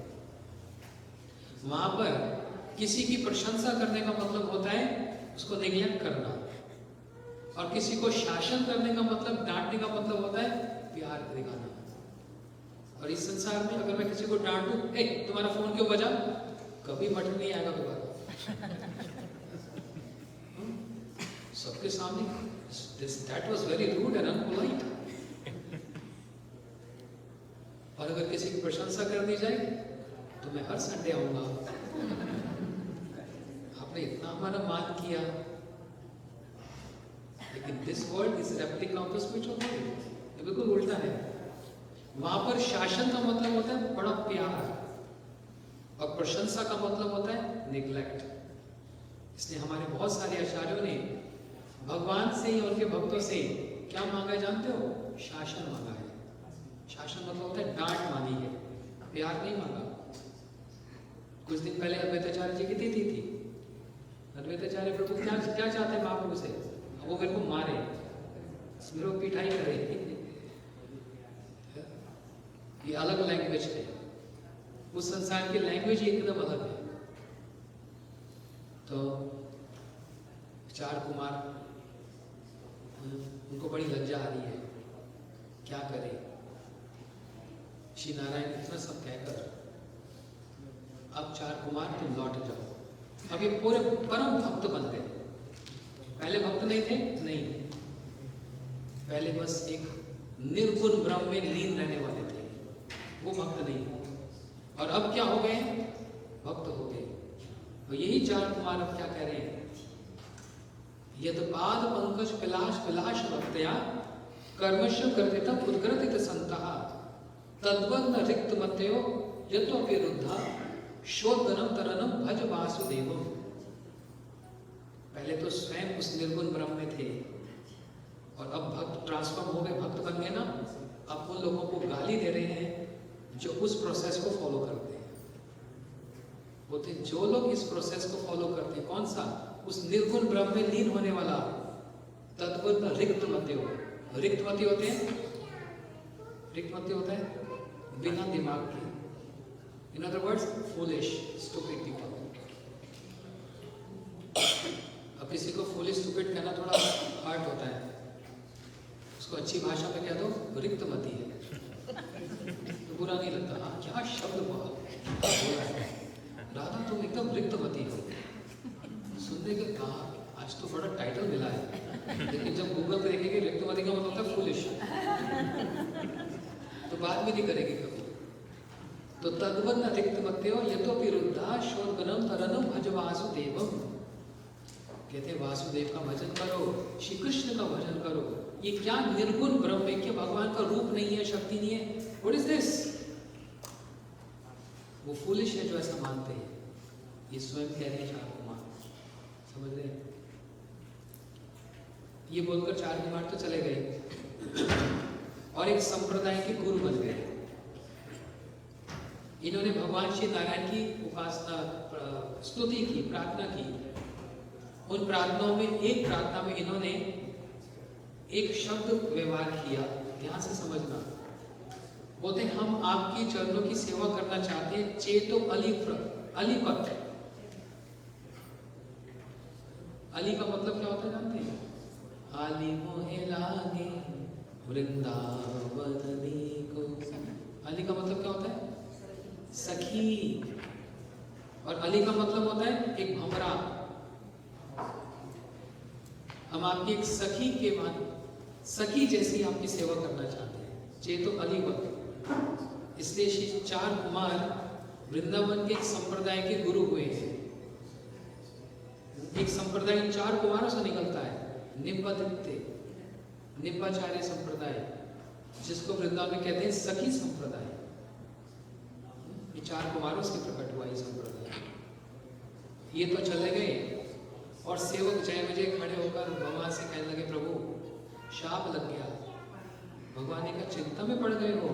वहां पर किसी की प्रशंसा करने का मतलब होता है उसको निग्लेक्ट करना, और किसी को शासन करने का मतलब, डांटने का मतलब होता है प्यार दिखाना। और इस संसार में अगर मैं किसी को डांटूं, ए तुम्हारा फोन क्यों बजा, कभी बटन नहीं आएगा दोबारा सबके सामने। That was very rude and unpolite. और अगर किसी की प्रशंसा कर दी जाए तो मैं हर संडे आऊंगा, आपने इतना हमारा मान किया। लेकिन this world is replica of the spiritual world, ये बिल्कुल उल्टा है। वहां पर शासन का मतलब होता है बड़ा प्यार, और प्रशंसा का मतलब होता है निग्लेक्ट। इसलिए हमारे बहुत सारे आचार्यों ने भगवान से ही, उनके भक्तों से क्या मांगा है जानते हो? शासन मांगा है। शासन मतलब होता है डांट मांगी है, प्यार नहीं मांगा। कुछ दिन पहले अद्वैताचार्य जी की तिथि थी। अद्वैताचार्य प्रभु क्या चाहते हैं महाप्रभु से? वो मेरे को मारे, मेरे को पिटाई करे। ये अलग लैंग्वेज है, उस संसार की लैंग्वेज एकदम अलग है। तो चार कुमार, उनको बड़ी लज्जा आ रही है, क्या करें? श्री नारायण इतना सब कहकर अब चार कुमार तुम लौट जाओ। अब ये पूरे परम भक्त बन गए। पहले भक्त नहीं थे, नहीं, पहले बस एक निर्गुण ब्रह्म में लीन रहने वाले थे, वो भक्त नहीं। और अब क्या हो गए? भक्त हो गए। तो यही चार कुमार अब क्या कह रहे हैं? यद पाद पंकज पिलाश पिलाश भक्तया कर्मश कर्तितम उद्ग्रथित संतः तद्वन्न रिक्त मत्यो यत्वपि रुद्धा शोधनम तरनम भज वासुदेवम। पहले तो स्वयं उस निर्गुण ब्रह्म में थे, और अब भक्त ट्रांसफॉर्म हो गए, भक्त बन गए ना। अब उन लोगों को गाली दे रहे हैं जो उस प्रोसेस को फॉलो करते हैं। बोलते जो लोग इस प्रोसेस को फॉलो करते हैं, कौन सा? उस निर्गुण ब्रह्म में लीन होने वाला, तद्वन्न रिक्त मत्यो। रिक्तमती होते हैं, रिक्तमती होता है बिना दिमाग के। In other words foolish, stupid people. अब किसी को फूलिश स्टूपिड कहना थोड़ा हार्ड होता है, उसको अच्छी भाषा में कह दो रिक्तमती है तो बुरा नहीं लगता। हाँ, क्या शब्द बोला है, राधा तुम एकदम रिक्तमती हो। सुनने के कहा आज तो बड़ा टाइटल मिला है, लेकिन जब गूगल पे देखेंगे रिक्तमती का मतलब होता है फूलिश, तो बात भी नहीं करेगी कभी। तो तद्वन्न रिक्तमत्यो यतोपि रुद्धा शोधनम तरनम भज वासुदेवम। कहते हैं वासुदेव का भजन करो, श्री कृष्ण का भजन करो। ये क्या निर्गुण ब्रह्म है, क्या भगवान का रूप नहीं है, शक्ति नहीं है? What is this? वो फूलिश है जो ऐसा मानते हैं। ये स्वयं कह रहे हैं चार कुमार, समझ रहे हैं? ये बोलकर चार कुमार तो चले गए और एक संप्रदाय के गुरु बन गए। इन्होंने भगवान श्री नारायण की उपासना, स्तुति की, प्रार्थना की। उन प्रार्थनाओं में एक प्रार्थना में इन्होंने एक शब्द व्यवहार किया, ध्यान से समझना। बोलते हम आपकी चरणों की सेवा करना चाहते हैं, चेतो अलीपत। अली का मतलब क्या होता है जानते हैं? आली मोहे लागे वृंदावनी को। अली का मतलब क्या होता है? सखी। और अली का मतलब होता है एक भंवरा। हम आपकी एक सखी के मान, सखी जैसी आपकी सेवा करना चाहते हैं, चेतो अलीवत। इसलिए श्री चार कुमार वृंदावन के एक संप्रदाय के गुरु हुए हैं। एक संप्रदाय इन चार कुमारों से निकलता है, निब्बदित्य, निब्बाचार्य संप्रदाय, जिसको वृंदावन में कहते हैं सखी संप्रदाय। ये चार कुमारों से प्रकट हुआ ये संप्रदाय। ये तो चले गए और सेवक जय विजय खड़े होकर भगवान से कहने लगे, प्रभु शाप लग गया, भगवान ने कहा चिंता में पड़ गए हो।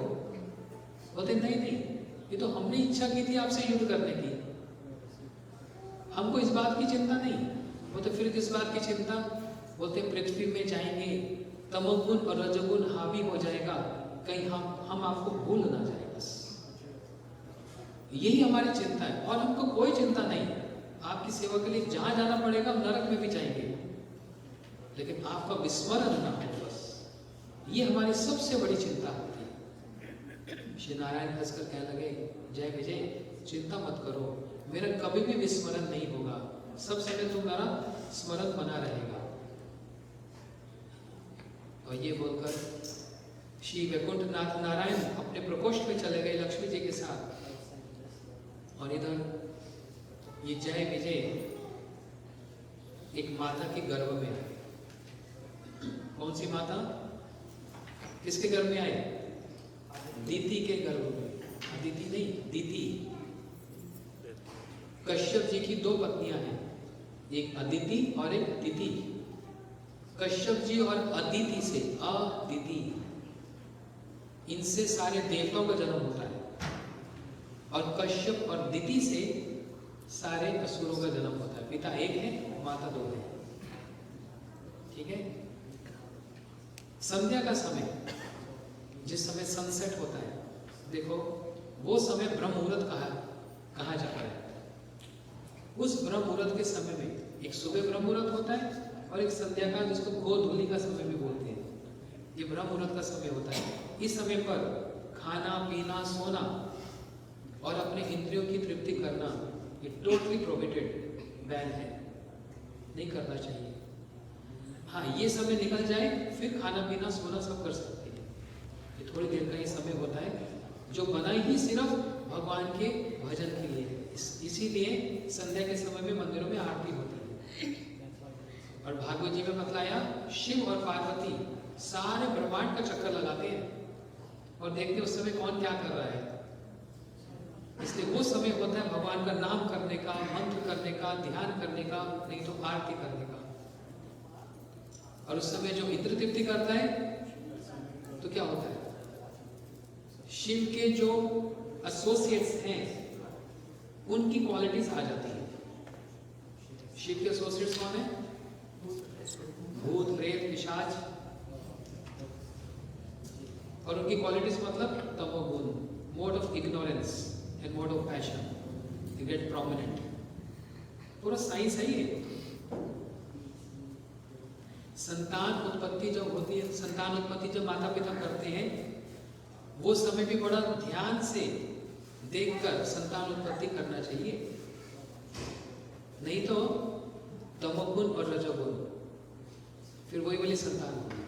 बोलते नहीं, ये तो हमने इच्छा की थी आपसे युद्ध करने की, हमको इस बात की चिंता नहीं। बोलते फिर किस बात की चिंता? बोलते पृथ्वी में जाएंगे, तमोगुण और रजोगुण हावी हो जाएगा, कहीं हम आपको भूल ना जाए, बस यही हमारी चिंता है। और हमको कोई चिंता नहीं, आपकी सेवा के लिए जहां जाना पड़ेगा हम नरक में भी जाएंगे। लेकिन आपका विस्मरण ना हो, बस ये हमारी सबसे बड़ी चिंता होती है। श्री नारायण हंसकर कहने लगे, जय विजय चिंता मत करो, मेरा कभी भी विस्मरण नहीं होगा, सब समय तुम्हारा स्मरण बना रहेगा। और ये बोलकर श्री वैकुंठ नाथ नारायण अपने प्रकोष्ठ में चले गए लक्ष्मी जी के साथ। और इधर ये जय विजय एक माता के गर्भ में आए। कौन सी माता? किसके गर्भ में आए? दीति के गर्भ में। अदिति नहीं, दीति। कश्यप जी की 2 पत्नियां हैं, एक अदिति और एक दिति। कश्यप जी और अदिति से, अदिति, इनसे सारे देवताओं का जन्म होता है, और कश्यप और दिति से सारे असुरों का जन्म होता है। पिता एक है, माता 2 है। ठीक है। संध्या का समय, जिस समय सनसेट होता है, देखो वो समय ब्रह्म मुहूर्त कहा जाता है। उस ब्रह्म मुहूर्त के समय में एक सुबह ब्रह्म मुहूर्त होता है और एक संध्या का, जिसको गोधूली का समय भी बोलते हैं, ये ब्रह्म मुहूर्त का समय होता है। इस समय पर खाना पीना सोना और अपने इंद्रियों की तृप्ति करना ये टोटली प्रोहिबिटेड, बैन है, नहीं करना चाहिए। हाँ, ये समय निकल जाए फिर खाना पीना सोना सब कर सकते हैं। ये थोड़ी देर का ही समय होता है जो बना ही सिर्फ भगवान के भजन के लिए है। इसीलिए संध्या के समय में मंदिरों में आरती होती है। और भागवत जी में बतलाया, शिव और पार्वती सारे ब्रह्मांड का चक्कर लगाते हैं और देखते उस समय कौन क्या कर रहा है। इसलिए वो समय होता है भगवान का नाम करने का, मंत्र करने का, ध्यान करने का, नहीं तो आरती करने का। और उस समय जो इंद्र तृप्ति करता है तो क्या होता है, शिव के जो एसोसिएट्स हैं उनकी क्वालिटीज आ जाती है। शिव के एसोसिएट्स कौन है? भूत प्रेत पिशाच। और उनकी क्वालिटीज मतलब तमोगुण, mode of ignorance and mode of passion, they get prominent. पूरा साइंस है ये। संतान उत्पत्ति जब होती है, संतान उत्पत्ति जब माता पिता करते हैं, वो समय भी बड़ा ध्यान से देखकर संतान उत्पत्ति करना चाहिए, नहीं तो तमोगुण और रजोगुण, फिर वही वाली संतान होगी।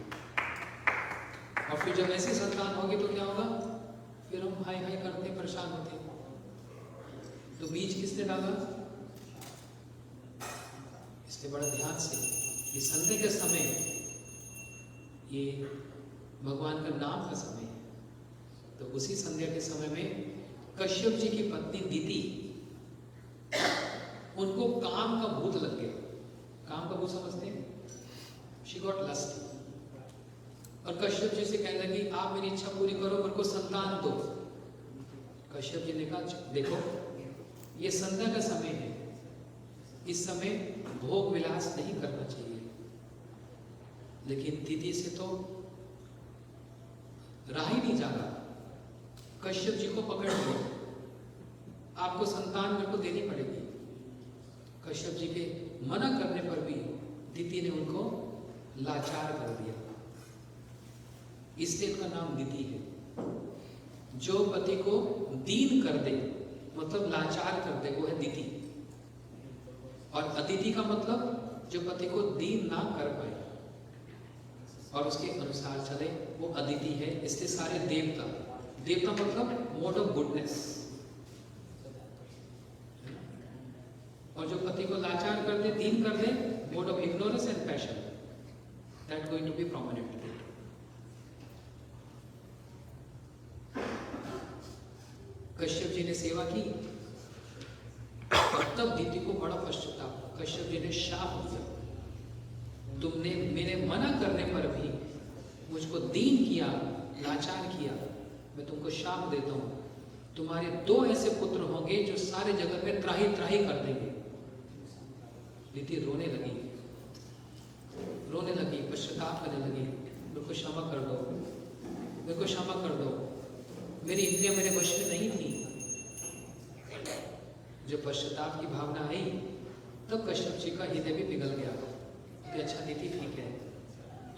और फिर जब ऐसी संतान होगी तो क्या होगा, फिर हम हाय हाय करते परेशान होते। तो बीज किसने डाला? इसलिए बड़ा ध्यान से ये संध्या के समय, ये भगवान का नाम का समय है। तो उसी संध्या के समय में कश्यप जी की पत्नी दीति, उनको काम का भूत लग गया। काम का भूत समझते हैं? She got lust. और कश्यप जी से कहने लगी, आप मेरी इच्छा पूरी करो, मेरे को संतान दो। कश्यप जी ने कहा, देखो ये संध्या का समय है, इस समय भोग विलास नहीं करना चाहिए। लेकिन दीदी से तो रहा ही नहीं जाता, कश्यप जी को पकड़ लिया, आपको संतान मेरे को देनी पड़ेगी। कश्यप जी के मना करने पर भी दीति ने उनको लाचार कर दिया, इसलिए इनका नाम दीति है। जो पति को दीन कर दे, मतलब लाचार कर दे, वो है दीति। और अदिति का मतलब जो पति को दीन ना कर पाए और उसके अनुसार चले, वो अदिति है। इसलिए सारे देवता, देवता मतलब मोड ऑफ गुडनेस, और जो पति को लाचार कर दे, दीन कर दे, mode of ignorance and passion, that going to be prominent. Kashyap ji ने सेवा की और तब दीति को बड़ा पश्चाताप। कश्यप जी ने शाप दिया, तुमने मेरे मना करने पर भी मुझको दीन किया, लाचार किया, मैं तुमको शाप देता हूं, तुम्हारे 2 ऐसे पुत्र होंगे जो सारे जगत में त्राही त्राही कर देंगे। दीति रोने लगी, पश्चाताप करने लगी, मेरे को क्षमा कर दो, मेरे को क्षमा कर दो, मेरी इंद्रियां मेरे वश में नहीं थी। जब पश्चाताप की भावना आई, तब कश्यप जी का हृदय भी पिघल गया कि अच्छा दीति ठीक है,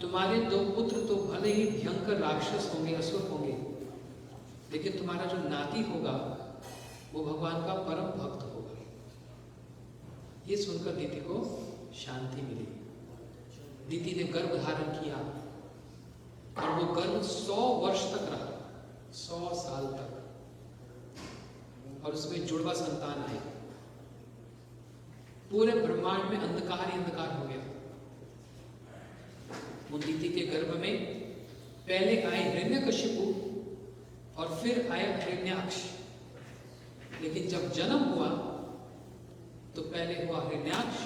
तुम्हारे 2 पुत्र तो भले ही भयंकर राक्षस होंगे, असुर होंगे, लेकिन तुम्हारा जो नाती होगा वो भगवान का परम भक्त होगा। ये सुनकर दीति को शांति मिली। दीति ने गर्भ धारण किया और वो गर्भ 100 वर्ष तक रहा, 100 साल तक, और उसमें जुड़वा संतान आए। पूरे ब्रह्मांड में अंधकार ही अंधकार हो गया। उन दीति के गर्भ में पहले आए हिरण्यकशिपु और फिर आया हिरण्याक्ष। लेकिन जब जन्म हुआ तो पहले हुआ हिरण्याक्ष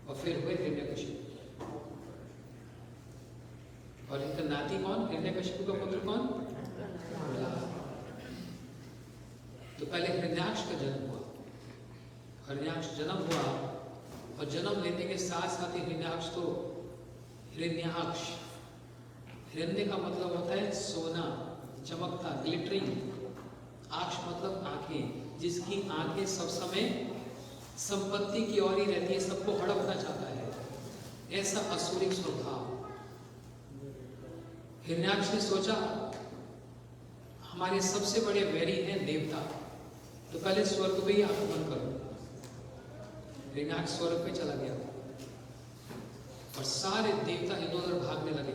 और फिर हुए हिरण्यकशिपु। और इनका नाती कौन? हिरण्यकशिपु का पुत्र कौन? तो पहले हिरण्याक्ष का जन्म हुआ। हिरण्याक्ष जन्म हुआ और जन्म लेने के साथ साथ ही हिरण्याक्ष तो हिरण्याक्ष, हिरण्य का मतलब होता है सोना, चमकता, ग्लिटरिंग। आक्ष मतलब आंखें, जिसकी आंखें सब समय संपत्ति की ओर ही रहती है, सबको हड़पना चाहता है, ऐसा असुरिक स्वभाव। हिरण्याक्ष ने सोचा हमारे सबसे बड़े वैरी हैं देवता, तो पहले स्वर्ग में ही आगमन करो। हिरण्याक्ष स्वर्ग पे चला गया और सारे देवता इधर उधर भागने लगे।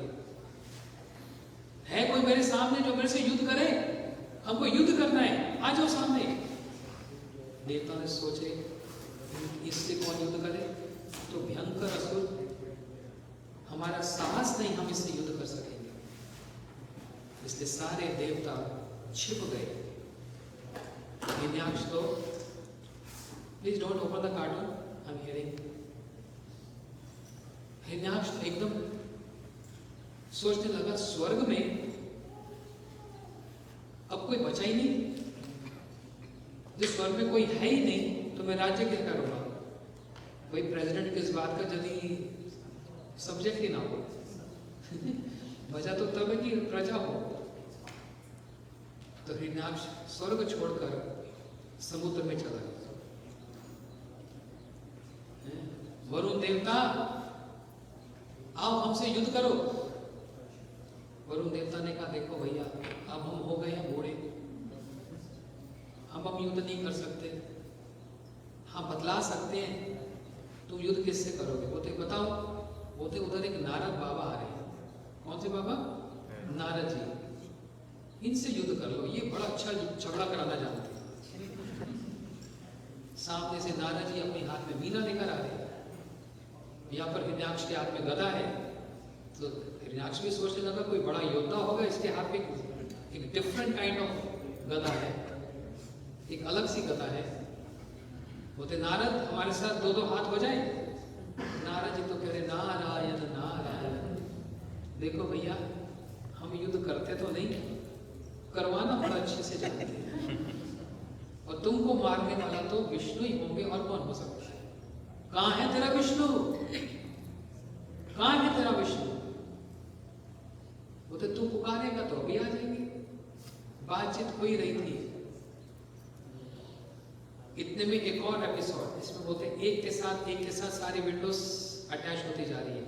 है कोई मेरे सामने जो मेरे से युद्ध करे? हमको युद्ध करना है, आ जाओ सामने। देवता ने सोचे इससे कौन युद्ध करे? तो भयंकर असुर, हमारा साहस नहीं, हम इससे युद्ध कर सकेंगे। इसलिए सारे देवता छिप गए। हिरण्याक्ष तो, please don't open the cartoon, I am hearing. Hiranyaksha तो एकदम सोचने लगा स्वर्ग में अब कोई बचा ही नहीं, जो स्वर्ग में कोई है ही नहीं तो मैं राज्य क्या करूंगा? कोई प्रेसिडेंट किस बात का यदि सब्जेक्ट ही ना हो बचा तो तब है कि प्रजा हो। तो हिरण्याक्ष स्वर्ग छोड़कर समुद्र में चला गया। वरुण देवता आओ हमसे युद्ध करो। वरुण देवता ने कहा देखो भैया, अब हम हो गए हैं बूढ़े, हम युद्ध नहीं कर सकते। हाँ बतला सकते हैं, तुम युद्ध किससे करोगे? बोलते बताओ। बोलते उधर एक नारद बाबा आ रहे हैं। कौन से बाबा? नारद जी। इनसे युद्ध कर लो, ये बड़ा अच्छा झगड़ा कराना जानते हैं। सामने से नारद जी अपने हाथ में वीणा लेकर आ रहे हैं। यहाँ पर हिरण्याक्ष के हाथ में गदा है। तो हिरण्याक्ष भी सोचने लगा कोई बड़ा योद्धा होगा, इसके हाथ में एक डिफरेंट काइंड ऑफ गदा है, एक अलग सी गदा है। बोलते नारद हमारे साथ 2-2 हाथ बजाए। नारद जी तो कह रहे नारायण नारायण। देखो भैया, हम युद्ध करते तो नहीं, करवाना बड़ा अच्छे से जानते हैं, और तुमको मारने वाला तो विष्णु ही होंगे, और कौन हो सकता है? कहाँ है तेरा विष्णु? कहाँ है तेरा विष्णु? वो तो तू पुकारेगा तो अभी आ जाएंगे। बातचीत हो ही रही थी, इतने में एक और एपिसोड, इसमें बोलते एक के साथ सारी विंडोज अटैच होती जा रही है।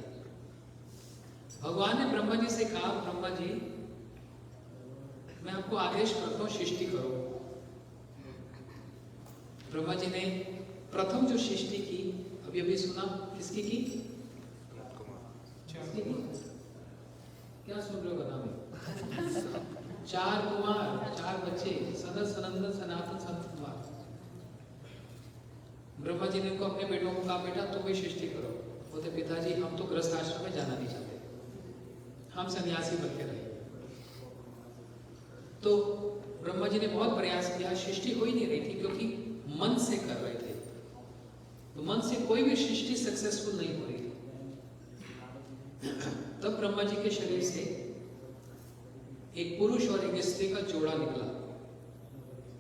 भगवान ने ब्रह्मा जी से कहा, ब्रह्मा जी मैं आपको आदेश करता हूं सृष्टि करो। ब्रह्मा जी ने प्रथम जो सृष्टि की, अभी सुना, किसकी की? क्या सुन रहे हो नाम? 4 कुमार, 4 बच्चे, सनत सनंदन सनातन संत कुमार। ब्रह्मा जी ने उनको अपने बेटों को कहा बेटा तुम भी सृष्टि करो। बोलते पिताजी हम तो गृहस्थ आश्रम में जाना नहीं चाहते, हम सन्यासी बनके रहे। तो ब्रह्मा जी ने बहुत प्रयास किया, सृष्टि हो ही नहीं रही थी, क्योंकि मन से कर रहे थे। तो मन से कोई भी सृष्टि सक्सेसफुल नहीं हो रही थी। तब ब्रह्मा जी के शरीर से एक पुरुष और एक स्त्री का जोड़ा निकला,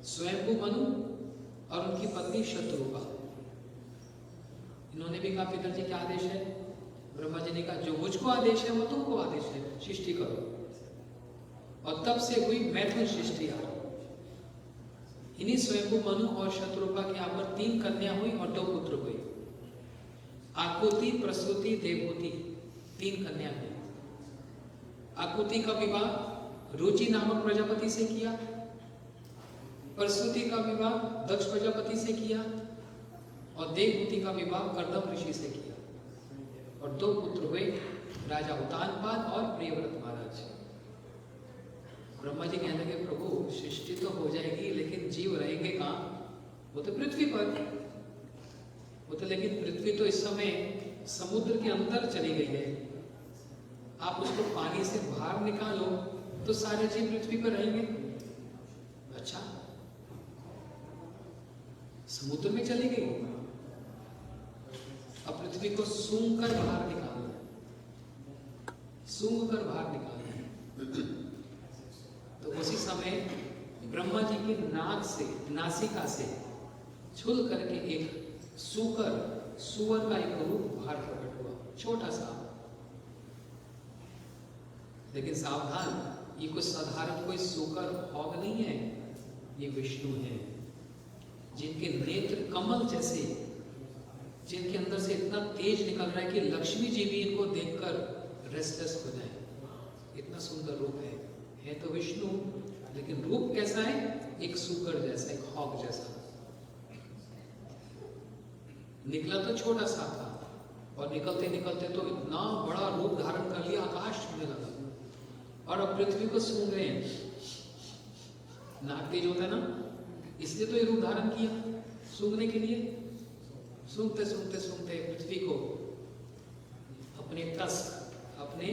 स्वयंभू मनु और उनकी पत्नी शत्रुपा। इन्होंने भी कहा पिताजी क्या आदेश है? ब्रह्मा जी ने कहा जो मुझको आदेश है वो तुमको आदेश है, सृष्टि करो। और तब से हुई मैथुन सृष्टि। इन्हीं स्वयंभू मनु और शत्रुपा के यहाँ पर 3 कन्या हुई और 2 पुत्र हुए। आकुति, प्रसूति, देवहूति, 3 कन्या हुई। आकुति का विवाह रुचि नामक प्रजापति से किया, प्रसूति का विवाह दक्ष प्रजापति से किया और देवहूति का विवाह कर्दम ऋषि से किया। और 2 पुत्र हुए, राजा उत्तानपाद और प्रियव्रत महाराज। ब्रह्मा जी कहने लगे प्रभु सृष्टि तो हो जाएगी लेकिन जीव रहेंगे कहाँ? वो तो पृथ्वी पर। वो तो लेकिन पृथ्वी तो इस समय समुद्र के अंदर चली गई है। आप उसको पानी से बाहर निकालो तो सारे जीव पृथ्वी पर रहेंगे। अच्छा, समुद्र में चली गई, अब पृथ्वी को सूंघ कर बाहर निकालना है, सूंघ कर बाहर निकालना है। तो उसी समय ब्रह्मा जी की नाक से, नासिका से छुल करके एक सुअर का एक रूप बाहर प्रकट हुआ, छोटा सा। लेकिन सावधान, ये कोई साधारण कोई सुकर हॉग नहीं है, ये विष्णु है जिनके नेत्र कमल जैसे, जिनके अंदर से इतना तेज निकल रहा है कि लक्ष्मी जी भी इनको देखकर रेस्टलेस हो जाए। इतना सुंदर रूप है तो विष्णु, लेकिन रूप कैसा है? एक सुकर जैसा, एक हॉग जैसा। निकला तो छोटा सा था और निकलते निकलते तो इतना बड़ा रूप धारण कर लिया, आकाश छूने लगा और अब पृथ्वी को सूंघ रहे हैं। नाक तेज होता है ना, इसलिए तो ये रूप धारण किया, सूंघने के लिए। सूंघते सूंघते सूंघते पृथ्वी को अपने टस्क, अपने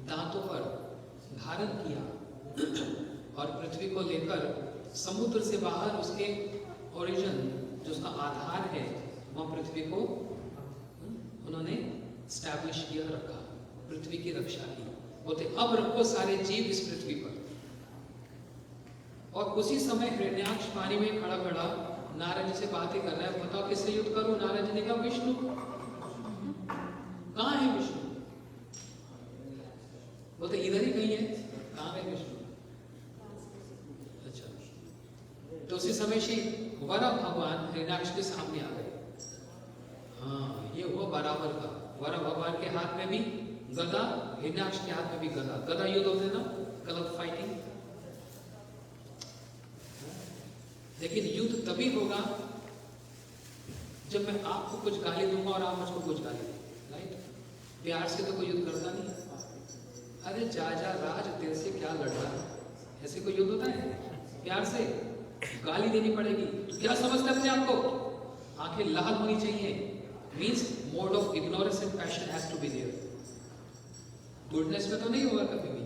दांतों पर धारण किया और पृथ्वी को लेकर समुद्र से बाहर उसके ओरिजिन, जो उसका आधार है, वहां पृथ्वी को उन्होंने स्टैब्लिश किया, रखा, पृथ्वी की रक्षा की। बोलते अब रखो सारे जीव इस पृथ्वी पर। और उसी समय हिरण्याक्ष पानी में खड़ा खड़ा नारद जी से बातें कर रहा है, बताओ किससे युद्ध करूं? नारद जी ने कहा विष्णु। कहां है विष्णु? बोलते इधर ही कहीं है। कहां है विष्णु? अच्छा, तो उसी समय श्री वरा भगवान हिरण्याक्ष के सामने आ गए। हाँ, ये हुआ बराबर का। वरा भगवान के हाथ में भी गदा, हिरण्याक्ष के हाथ में भी गदा। गदा युद्ध होते ना, गलत फाइटिंग। लेकिन युद्ध तभी होगा जब मैं आपको कुछ गाली दूंगा और आप मुझको कुछ गाली देंगे, राइट? प्यार से तो कोई युद्ध करता नहीं। अरे जा राज, तेरे से क्या लड़ रहा है? ऐसे कोई युद्ध होता है? प्यार से गाली देनी पड़ेगी। तो क्या समझते अपने आप को? आंखें लाल होनी चाहिए। Means mode of ignorance and passion has to be there. Goodness में तो नहीं होगा कभी भी।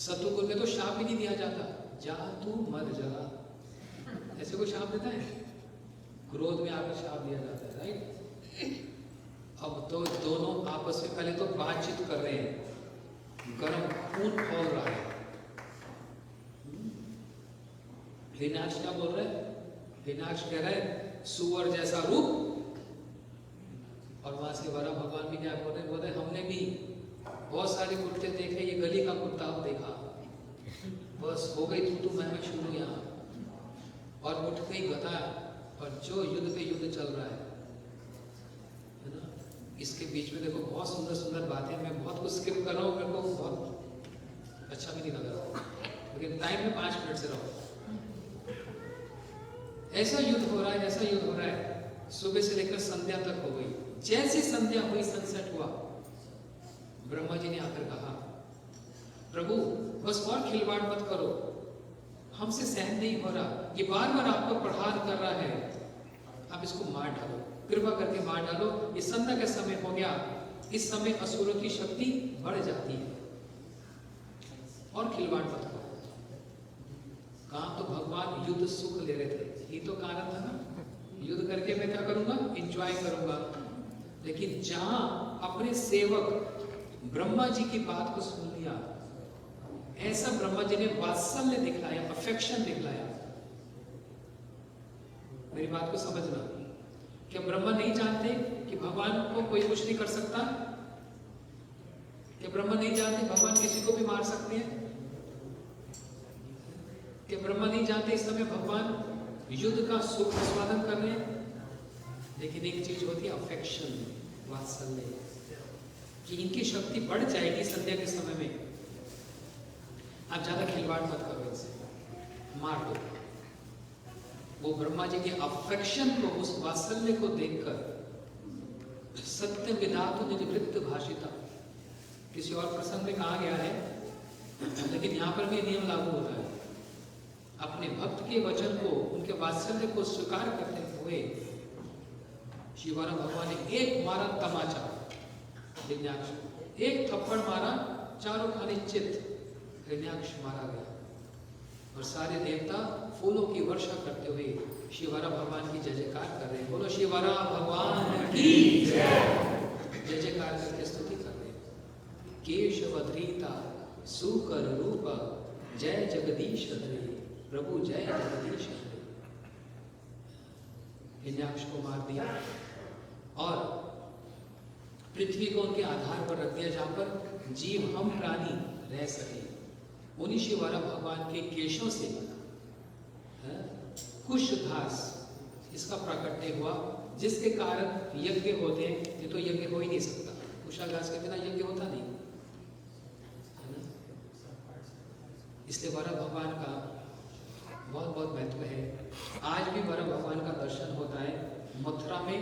सतुगुण में तो शाप भी नहीं दिया जाता, जा तू मर जा, ऐसे कोई शाप देता है? क्रोध में आकर शाप दिया जाता है, राइट? अब तो दोनों आपस में पहले तो बातचीत कर रहे हैं, गर्म खून खोल रहा है। हिरण्याक्ष क्या बोल रहे हैं? हिरण्याक्ष कह रहे हैं सुअर जैसा रूप। और वहां से वरा भगवान भी क्या बोल रहे, हमने भी बहुत सारे कुत्ते देखे, ये गली का कुत्ता अब देखा, बस हो गई तू मैं शुरू यहाँ। और उठ गई गदा, और जो युद्ध पे युद्ध चल रहा है ना, इसके बीच में देखो बहुत सुंदर सुंदर बातें, मैं बहुत कुछ स्किप कर रहा हूँ, मेरे को बहुत अच्छा भी नहीं लग रहा, लेकिन टाइम में 5 मिनट से रहो। ऐसा युद्ध हो रहा है, ऐसा युद्ध हो रहा है, सुबह से लेकर संध्या तक हो गई। जैसी संध्या हुई, सनसेट हुआ, ब्रह्मा जी ने आकर कहा प्रभु बस और खिलवाड़ मत करो, हमसे सहन नहीं हो रहा, ये बार बार आपको प्रहार कर रहा है, आप इसको मार डालो, कृपा करके मार डालो। ये संध्या का समय हो गया, इस समय असुरों की शक्ति बढ़ जाती है, और खिलवाड़ मत करो। कहा तो भगवान युद्ध सुख ले रहे थे, ये तो कारण था ना, युद्ध करके मैं क्या करूंगा? एंजॉय करूंगा। लेकिन जहां अपने सेवक ब्रह्मा जी की बात को सुन लिया, ऐसा ब्रह्मा जी ने वात्सल्य दिखलाया, अफेक्शन दिखलाया। मेरी बात को समझना, क्या ब्रह्मा नहीं जानते कि भगवान को कोई कुछ नहीं कर सकता? क्या ब्रह्मा नहीं जानते भगवान किसी को भी मार सकते हैं? क्या ब्रह्मा नहीं जानते इस समय भगवान युद्ध का सुख आस्वादन कर रहे हैं? लेकिन एक चीज होती है अफेक्शन, वात्सल्य, कि इनकी शक्ति बढ़ जाएगी संध्या के समय में। आप ज्यादा खिलवाड़ मत करो इनसे, मार दो। वो ब्रह्मा जी के अफेक्शन को, उस वात्सल्य को देखकर सत्य विधातु निर्वृत्त भाषिता, किसी और प्रसंग में कहा गया है, लेकिन यहाँ पर भी नियम लागू होता है। अपने भक्त के वचन को, उनके वात्सल्य को स्वीकार करते हुए शिवाराम भगवान ने एक मारा तमाचा, हिरण्याक्ष, एक थप्पड़ मारा, चारों खाने चित्त, हिरण्याक्ष मारा गया। और सारे देवता फूलों की वर्षा करते हुए शिवाराम भगवान की जय जयकार कर रहे हैं। बोलो शिवाराम भगवान की जय जयकार करके स्तुति कर रहे हैं। केशवधृता सुकर रूप जय जगदीश हरे, प्रभु जय जगदीश हरे। हिरण्याक्ष को मार दिया और पृथ्वी को उनके आधार पर रख दिया, जहां पर जीव हम प्राणी रह सके। उन्हीं शिवाराम भगवान के केशों से कुश घास, इसका प्राकट्य हुआ, जिसके कारण यज्ञ होते हैं। ये तो यज्ञ हो ही नहीं सकता, कुशा घास के बिना यज्ञ होता नहीं, है ना? इसलिए वरा भगवान का बहुत बहुत महत्व है। आज भी वरा भगवान का दर्शन होता है। मथुरा में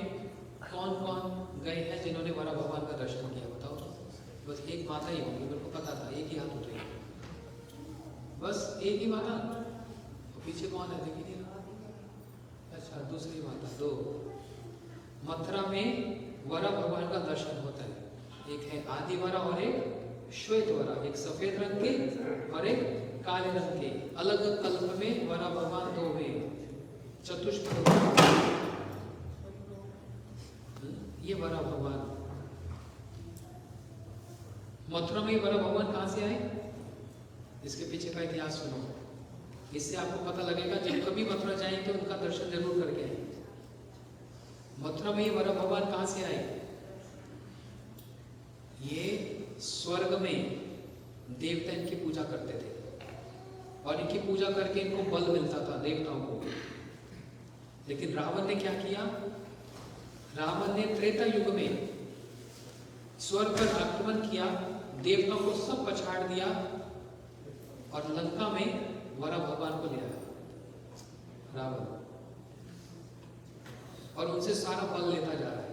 कौन कौन गए हैं जिन्होंने वरा भगवान का दर्शन किया, बताओ? बस एक माता ही होगी, मेरे को पता था, एक ही हाथ उठे, बस एक ही माता। और पीछे कौन है, देखिए? अच्छा, दूसरी माता, दो। मथुरा में वरा भगवान का दर्शन होता है। एक है आदि वरा और एक श्वेत वरा, एक सफेद रंग के और एक काले रंग के। अलग कल्प में वरा भगवान दो हुए, चतुष्पद। ये वरा भगवान, मथुरा में वरा भगवान कहां से आए, इसके पीछे का इतिहास सुनो, इससे आपको पता लगेगा। जब कभी मथुरा जाएंगे तो उनका दर्शन जरूर करके आए। मथुरा में ये वरा भगवान कहां से आए? ये स्वर्ग में देवता इनकी पूजा करते थे और इनकी पूजा करके इनको बल मिलता था, देवताओं को। लेकिन रावण ने क्या किया? रावण ने त्रेता युग में स्वर्ग पर आक्रमण किया, देवताओं को सब पछाड़ दिया और लंका में वरा भगवान को ले आया रावण, और उनसे सारा बल लेता जा रहा है,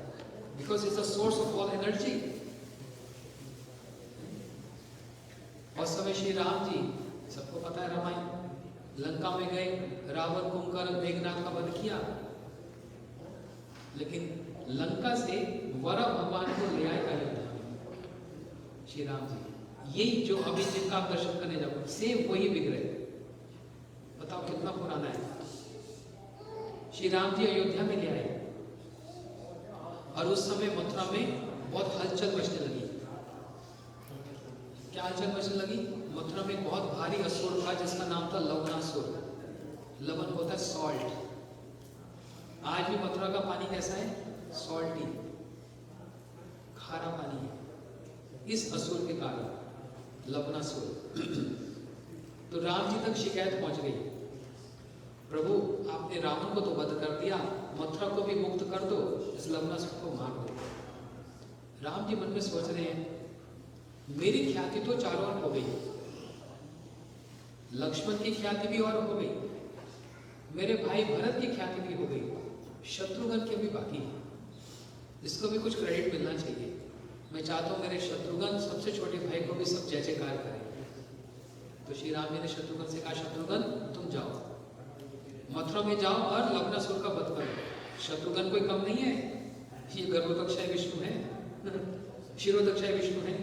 because it's the source of all energy. और समय श्री राम जी, सबको पता है रामायण, लंका में गए, रावण कुंभकर्ण मेघनाथ का वध किया, लेकिन लंका से वरा भगवान को ले आए अयोध्या में श्री राम जी। यही जो अभी जिनका आप दर्शन करने जाओ, सेम वही विग्रह। बताओ कितना पुराना है। श्री राम जी अयोध्या में ले आए और उस समय मथुरा में बहुत हलचल मचने लगी। क्या हलचल मचने लगी? मथुरा में बहुत भारी असुर था जिसका नाम था लवणासुर। लवण होता है सॉल्ट। आज भी मथुरा का पानी कैसा है? सॉल्टी, खारा पानी है, इस असुर के कारण, लवणासुर। तो राम जी तक शिकायत पहुंच गई, प्रभु आपने रावण को तो वध कर दिया, मथुरा को भी मुक्त कर दो, इस लवणासुर को मार दो। राम जी मन में सोच रहे हैं, मेरी ख्याति तो चारों ओर हो गई, लक्ष्मण की ख्याति भी और हो गई, मेरे भाई भरत की ख्याति भी हो गई, शत्रुघ्न की भी बाकी है, इसको भी कुछ क्रेडिट मिलना चाहिए। मैं चाहता हूं मेरे शत्रुघ्न सबसे छोटे भाई को भी सब जय जयकार करें। तो श्री राम जी ने शत्रुघ्न से कहा, शत्रुघ्न तुम जाओ, मथुरा में जाओ और लवणासुर का वध करो। शत्रुघ्न कोई कम नहीं है, ये गर्भोदक्षाय विष्णु है, शिरोदक्षाय विष्णु है।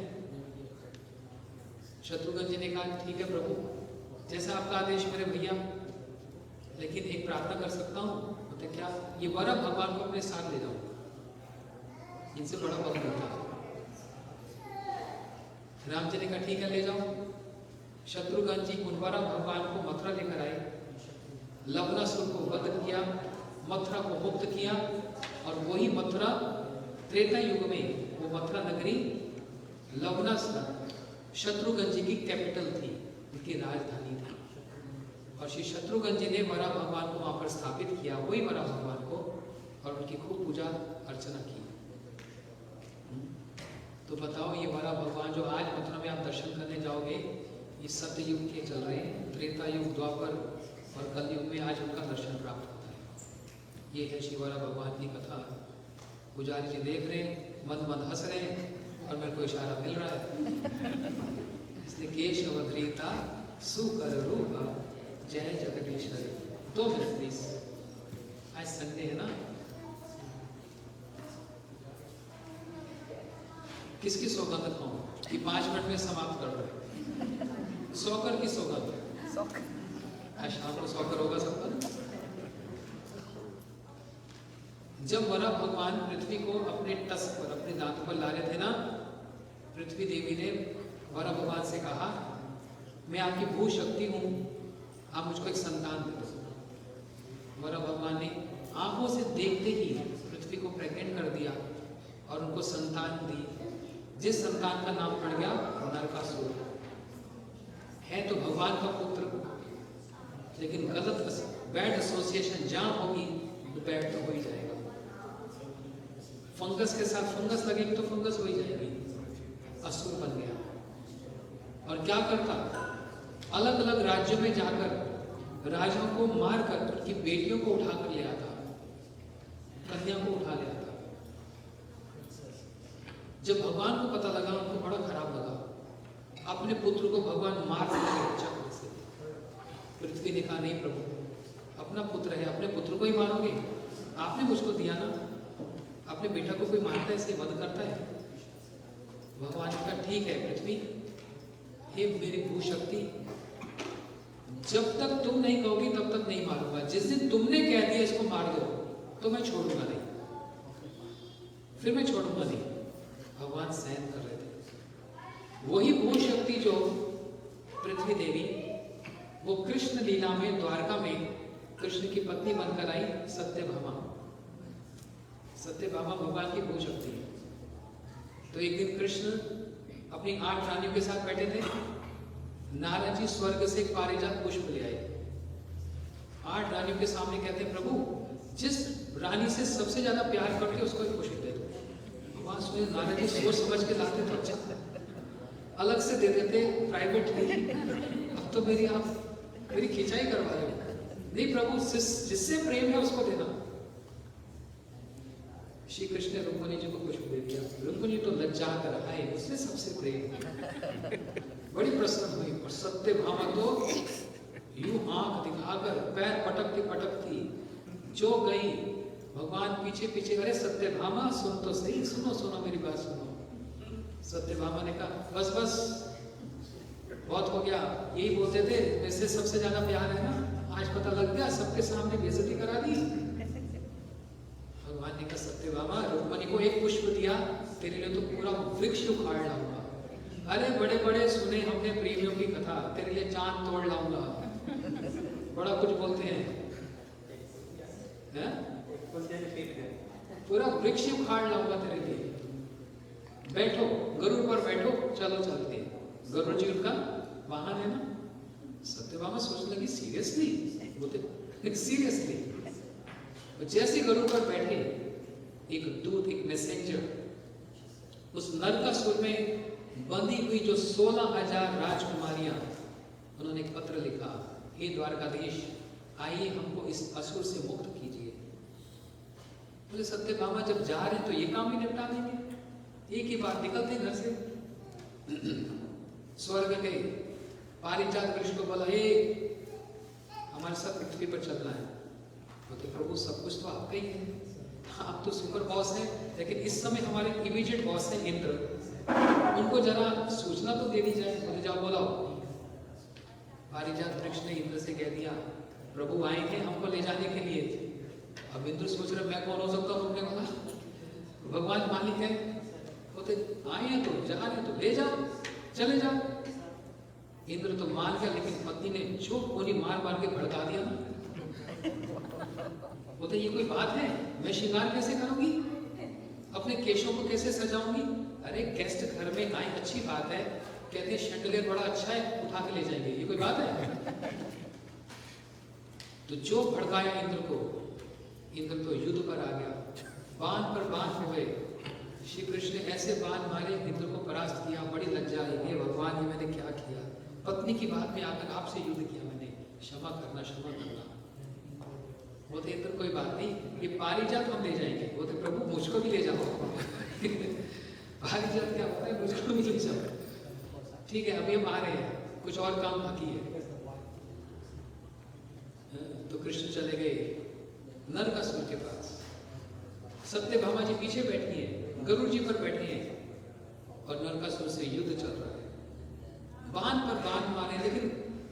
शत्रुघ्न जी ने कहा, ठीक है प्रभु, जैसा आपका आदेश मेरे भैया, लेकिन एक प्रार्थना कर सकता हूँ। तो क्या? ये वरा भगवान को अपने साथ ले जाओ, इनसे बड़ा बल मिलता है। राम जी ने कहा, ठीक है ले जाओ। शत्रुघ्न जी उन वरा भगवान को मथुरा लेकर आए, लवणासुर को वध किया, मथुरा को मुक्त किया, और वही मथुरा त्रेता युग में वो मथुरा नगरी लवणासुर शत्रुघ्न जी की कैपिटल थी, उनकी राजधानी थी। और श्री शत्रुघ्न जी ने वरा भगवान को वहां पर स्थापित किया, वही वरा भगवान को, और उनकी खूब पूजा अर्चना की। तो बताओ ये वाला भगवान जो आज मथुरा में आप दर्शन करने जाओगे, ये सत्य युग के चल रहे हैं, त्रेता युग, द्वापर और कल युग में आज उनका दर्शन प्राप्त होता है। ये है शिवाला भगवान की कथा। पुजारी जी देख रहे हैं, मन मन हंस रहे हैं और मेरे को इशारा मिल रहा है। इसलिए केशव धृता सुकर रूप जय जगदीश्वर। 2 मिनट प्लीज, आज संडे है ना। किसकी सौगंध खाऊं कि 5 मिनट में समाप्त कर रहे? सौकर की सौगंध। आज शाम को सौकर होगा सबका। जब वरा भगवान पृथ्वी को अपने टस पर, अपने दांत पर ला रहे थे ना, पृथ्वी देवी ने वरा भगवान से कहा, मैं आपकी भू शक्ति हूं, आप मुझको एक संतान दे दो। वरा भगवान ने आंखों से देखते ही पृथ्वी को प्रेग्नेंट कर दिया और उनको संतान दी, जिस संतान का नाम पड़ गया नरकासुर। है तो भगवान का पुत्र, लेकिन गलत बैड एसोसिएशन जहां होगी तो बैड तो हो ही जाएगा। फंगस के साथ फंगस लगेगी तो फंगस हो ही जाएगी। असुर बन गया और क्या करता, अलग अलग राज्यों में जाकर राजाओं को मारकर उनकी बेटियों को उठाकर ले आता, कन्या को उठा ले आता। जब भगवान को पता लगा, उनको बड़ा खराब लगा। अपने पुत्र को भगवान मार लगे चक्र से। पृथ्वी ने कहा, नहीं प्रभु, अपना पुत्र है, अपने पुत्र को ही मारोगे? आपने मुझको दिया ना, अपने बेटा को कोई मारता है, इसे वध करता है? भगवान का ठीक है पृथ्वी, हे मेरी भू शक्ति, जब तक तुम नहीं कहोगी तब तक नहीं मारूंगा। जिस दिन तुमने कह दिया इसको मार दो तो मैं छोड़ूंगा नहीं, फिर मैं छोड़ूंगा नहीं। भगवान सहन कर रहे थे। वही भू शक्ति जो पृथ्वी देवी, वो कृष्ण लीला में द्वारका में कृष्ण की पत्नी बनकर आई, सत्यभामा। सत्यभामा भगवान की भू शक्ति है। तो एक दिन कृष्ण अपनी 8 रानियों के साथ बैठे थे। नारद जी स्वर्ग से एक पारिजात पुष्प ले आए। 8 रानियों के सामने कहते हैं, प्रभु जिस रानी से सबसे ज्यादा प्यार करते उसको एक पुष्प दे दो। भगवान सुने, नारद जी सोच समझ के लाते तो अच्छा, अलग से दे देते प्राइवेटली। अब तो मेरी खिंचाई करवा रहे हो। नहीं प्रभु, जिससे प्रेम है उसको देना। श्री कृष्ण ने रुक्मिणी जी को पुष्प दे दिया। रुक्मिणी तो लज्जा कर, हाय उससे सबसे प्रेम। बड़ी प्रसन्न हुई। और सत्यभामा तो यूं आंख दिखाकर पैर पटकती पटकती जो गई। भगवान पीछे पीछे, अरे सत्यभामा सुन तो सही, सुनो मेरी बात सुनो। सत्यभामा ने कहा, बस बस बहुत हो गया, यही बोलते थे वैसे सबसे ज्यादा प्यार है ना, आज पता लग गया, सबके सामने बेइज्जती करा दी। भगवान ने कहा, सत्यभामा रुक्मिणी को एक पुष्प दिया, तेरे लिए तो पूरा वृक्ष उखाड़ लाऊंगा। अरे बड़े बड़े सुने हमने प्रेमियों की कथा, तेरे लिए चांद तोड़ लाऊंगा। बड़ा कुछ बोलते हैं, पूरा वृक्ष उखाड़ लाऊंगा तेरे लिए। बैठो गरुड़ पर बैठो, चलो चलते। गरुड़ जी उनका वाहन है ना। सत्यभामा सोचने लगी, सीरियसली बोलते, सीरियसली। जैसे गरुड़ पर बैठे, एक दूत, एक मैसेंजर उस नरकासुर में बंधी हुई जो 16,000 राजकुमारियां, उन्होंने एक पत्र लिखा, हे द्वारकाधीश, आइए हमको इस असुर से मुक्त कीजिए। बोले सत्यभामा जब जा रहे हैं तो ये काम भी निपटा देंगे। एक ही बार निकलते घर से स्वर्ग गए। पारिजात वृक्ष को बोला, हे हमारे साथ पृथ्वी पर चलना है। तो प्रभु सब कुछ तो आपका ही है, आप तो सुपर बॉस हैं, लेकिन इस समय हमारे इमीडिएट बॉस हैं इंद्र, उनको जरा सूचना तो दे दी जाए। बोले जाओ बोलाओ। पारिजात वृक्ष ने इंद्र से कह दिया, प्रभु आए थे हमको ले जाने के लिए। अब इंद्र सोच रहे मैं कौन हो सकता हूँ रुकने वाला, भगवान मालिक है। बोलते आए हैं तो जा रहे तो ले जाओ, चले जाओ। इंद्र तो मान गया, लेकिन पत्नी ने जो गोली मार मार के भड़का दिया ना। बोलते ये कोई बात है, मैं श्रृंगार कैसे करूंगी, अपने केशों को कैसे सजाऊंगी? अरे गेस्ट घर में आए अच्छी बात है, कहते हैं शैंडलियर बड़ा अच्छा है, उठा के ले जाएंगे, ये कोई बात है? तो जो भड़काया इंद्र को, इंद्र तो युद्ध पर आ गया, बाण पर बाण हो गए। श्री कृष्ण ने ऐसे बाण मारे, इंद्र को परास्त किया, बड़ी लज्जा आई, हे भगवान ये मैंने क्या किया, पत्नी की बात में आकर आपसे युद्ध किया मैंने, क्षमा करना क्षमा करना। बोलते इंद्र कोई बात नहीं, ये पारिजात हम ले जाएंगे। बोलते प्रभु मुझको भी ले जाओ। पारिजात क्या होता है, मुझको भी ले जाओ। ठीक है अभी हम आ रहे हैं, कुछ और काम बाकी है। तो कृष्ण चले गए नरकासुर के पास। सत्यभामा जी पीछे बैठी है, गरुड़ जी पर बैठी है और नरकासुर से युद्ध चल रहा है। बाण पर बाण मारे लेकिन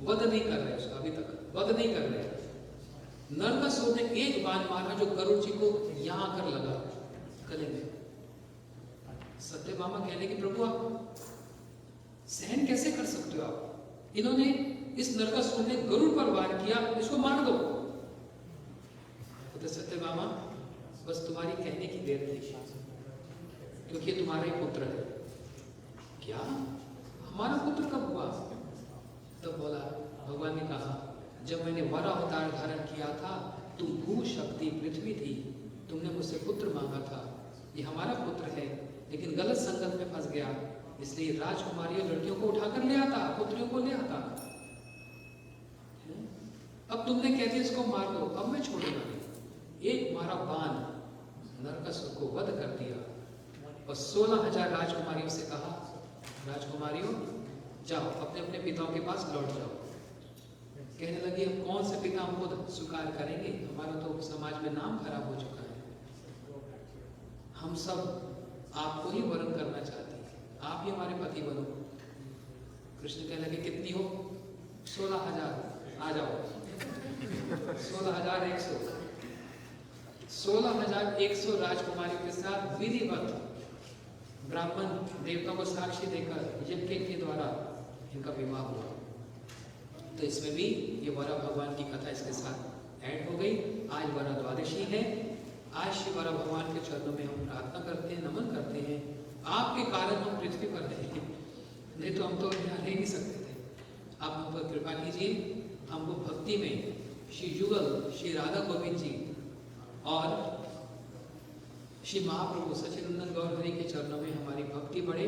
वध नहीं कर रहे उसका, अभी तक वध नहीं कर रहे। नरकासुर ने एक बाण मारा जो गरुड़ जी को यहां आकर लगा गले में। सत्यभामा कहने की प्रभु आप सहन कैसे कर सकते हो आप, इन्होंने इस नरकासुर ने गरुड़ पर वार किया, इसको मार दो। तो सत्यभामा बस तुम्हारी कहने की देर थी, क्योंकि तुम्हारा ही पुत्र है। क्या हमारा पुत्र कब हुआ? तब बोला भगवान ने कहा जब मैंने वर अवतार धारण किया था, तुम भू शक्ति पृथ्वी थी, तुमने मुझसे पुत्र मांगा था, ये हमारा पुत्र है, लेकिन गलत संगत में फंस गया, इसलिए राजकुमारी लड़कियों को उठाकर ले आता, पुत्रियों को ले आता। अब तुमने कह दिया इसको मार दो, अब मैं छोड़ूंगा नहीं। एक मारा बाण नरकासुर को वध कर दिया और 16,000 राजकुमारियों से कहा राजकुमारियों जाओ अपने अपने पिताओं के पास लौट जाओ। कहने लगी हम कौन से पिता हम खुद स्वीकार करेंगे, हमारा तो समाज में नाम खराब हो चुका है, हम सब आपको ही वरण करना चाहते हैं, आप ही हमारे पति बनो। कृष्ण कहने लगे कितनी हो? 16,000 आ जाओ। 16,100 16,100 राजकुमारियों के साथ विधिवत ब्राह्मण देवताओं को साक्षी देकर यज्ञ के द्वारा इनका विवाह हुआ। तो इसमें भी ये वरा भगवान की कथा इसके साथ ऐड हो गई। आज वरा द्वादशी है। आज श्री वरा भगवान के चरणों में हम प्रार्थना करते हैं, नमन करते हैं। आपके कारण हम पृथ्वी पर रहे, नहीं तो हम तो यहाँ रह नहीं सकते थे। आप हम पर कृपा कीजिए, हमको भक्ति में श्री युगल श्री राधा गोविंद जी और श्री महाप्रभु सच्चिदानंद गौर हरि के चरणों में हमारी भक्ति बढ़े।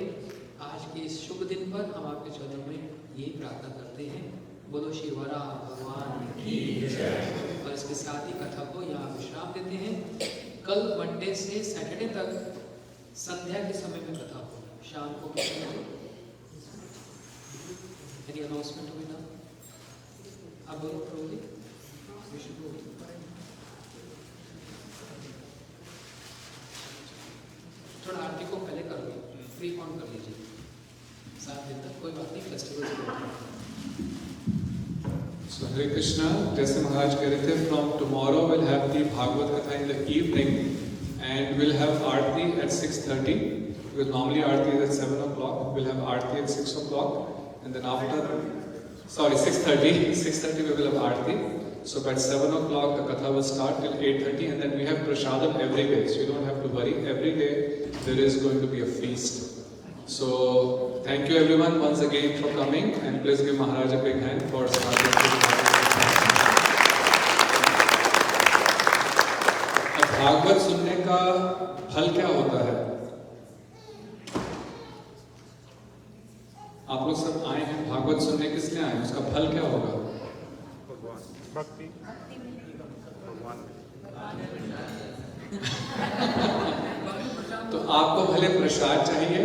आज के इस शुभ दिन पर हम आपके चरणों में यही प्रार्थना करते हैं। बोलो श्री वरा भगवान की जय। और इसके साथ ही कथा को यहाँ विश्राम देते हैं। कल मंडे से सैटरडे तक संध्या के समय में कथा हो, शाम को कितने बजे? एनी अनाउंसमेंट होगी ना? आप बोलो प्रभु जी। थोड़ा आरती को पहले कर लो, फ्री ऑन कर लीजिए 7 दिन तक, कोई बात नहीं, फेस्टिवल So Hare Krishna, जैसे महाराज कह रहे थे, from tomorrow we'll have the Bhagavad Katha in the evening and we'll have Aarti at 6:30 because normally Aarti is at 7 o'clock. We'll have Aarti at 6 o'clock and then after, 6:30 we will have Aarti. So by 7 o'clock the Katha will start till 8:30 and then we have Prasadam every day. So you don't have to worry, every day there is going to be a feast. So thank you everyone once again for coming and please give Maharaj a big hand for starting. Bhagavat सुनने का फल क्या होता है? आप लोग सब आए हैं भागवत सुनने, किस लिए आए हैं? उसका फल क्या होगा? भक्ति भगवान। तो आपको भले प्रसाद चाहिए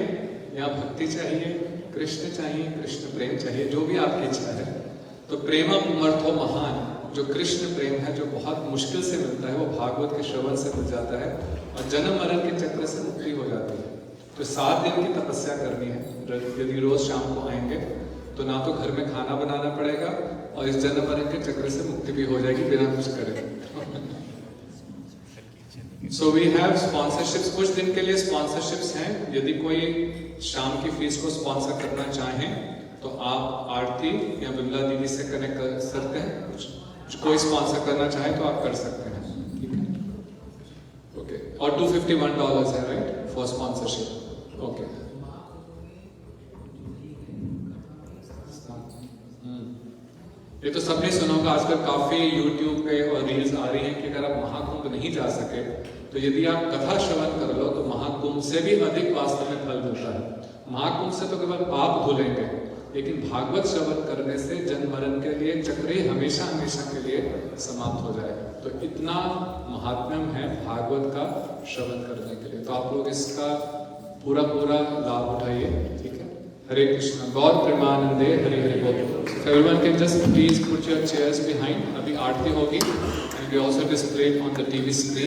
या भक्ति चाहिए, कृष्ण चाहिए, कृष्ण प्रेम चाहिए, जो भी आपकी इच्छा है, तो प्रेममर्थो महान, जो कृष्ण प्रेम है, जो बहुत मुश्किल से मिलता है, वो भागवत के श्रवण से मिल जाता है और जन्म मरण के चक्र से मुक्ति हो जाती है। तो 7 दिन की तपस्या करनी है। यदि रोज शाम को आएंगे तो ना तो घर में खाना बनाना पड़ेगा और इस जन्म मरण के चक्र से मुक्ति भी हो जाएगी बिना कुछ करे। So we have sponsorships, कुछ दिन के लिए स्पॉन्सरशिप्स हैं। यदि कोई शाम की फीस को स्पॉन्सर करना चाहें तो आप आरती या बिमला दीदी से कनेक्ट कर सकते हैं। कोई स्पॉन्सर करना चाहे तो आप कर सकते हैं, ठीक है? ओके, और $251 है राइट फॉर स्पॉन्सरशिप। ओके, ये तो सबने सुना होगा, आजकल काफी YouTube पे और रील्स आ रही हैं कि अगर आप महाकुंभ नहीं जा सके तो तो यदि आप कथा श्रवण कर लो तो महाकुंभ से भी अधिक वास्तव में फल मिलता है। महाकुंभ से तो केवल पाप धुलेंगे, लेकिन भागवत श्रवण करने से जन्म मरण के लिए चक्र हमेशा हमेशा के लिए समाप्त हो जाएगा। तो इतना महात्म्य है भागवत का श्रवण करने के लिए। तो आप लोग इसका पूरा लाभ उठाइए, ठीक है। हरे कृष्ण। गौर प्रेमानंदे हरि हरि बोल। Everyone can just please put your chairs behind. अभी आरती होगी and we also displayed on the TV screen.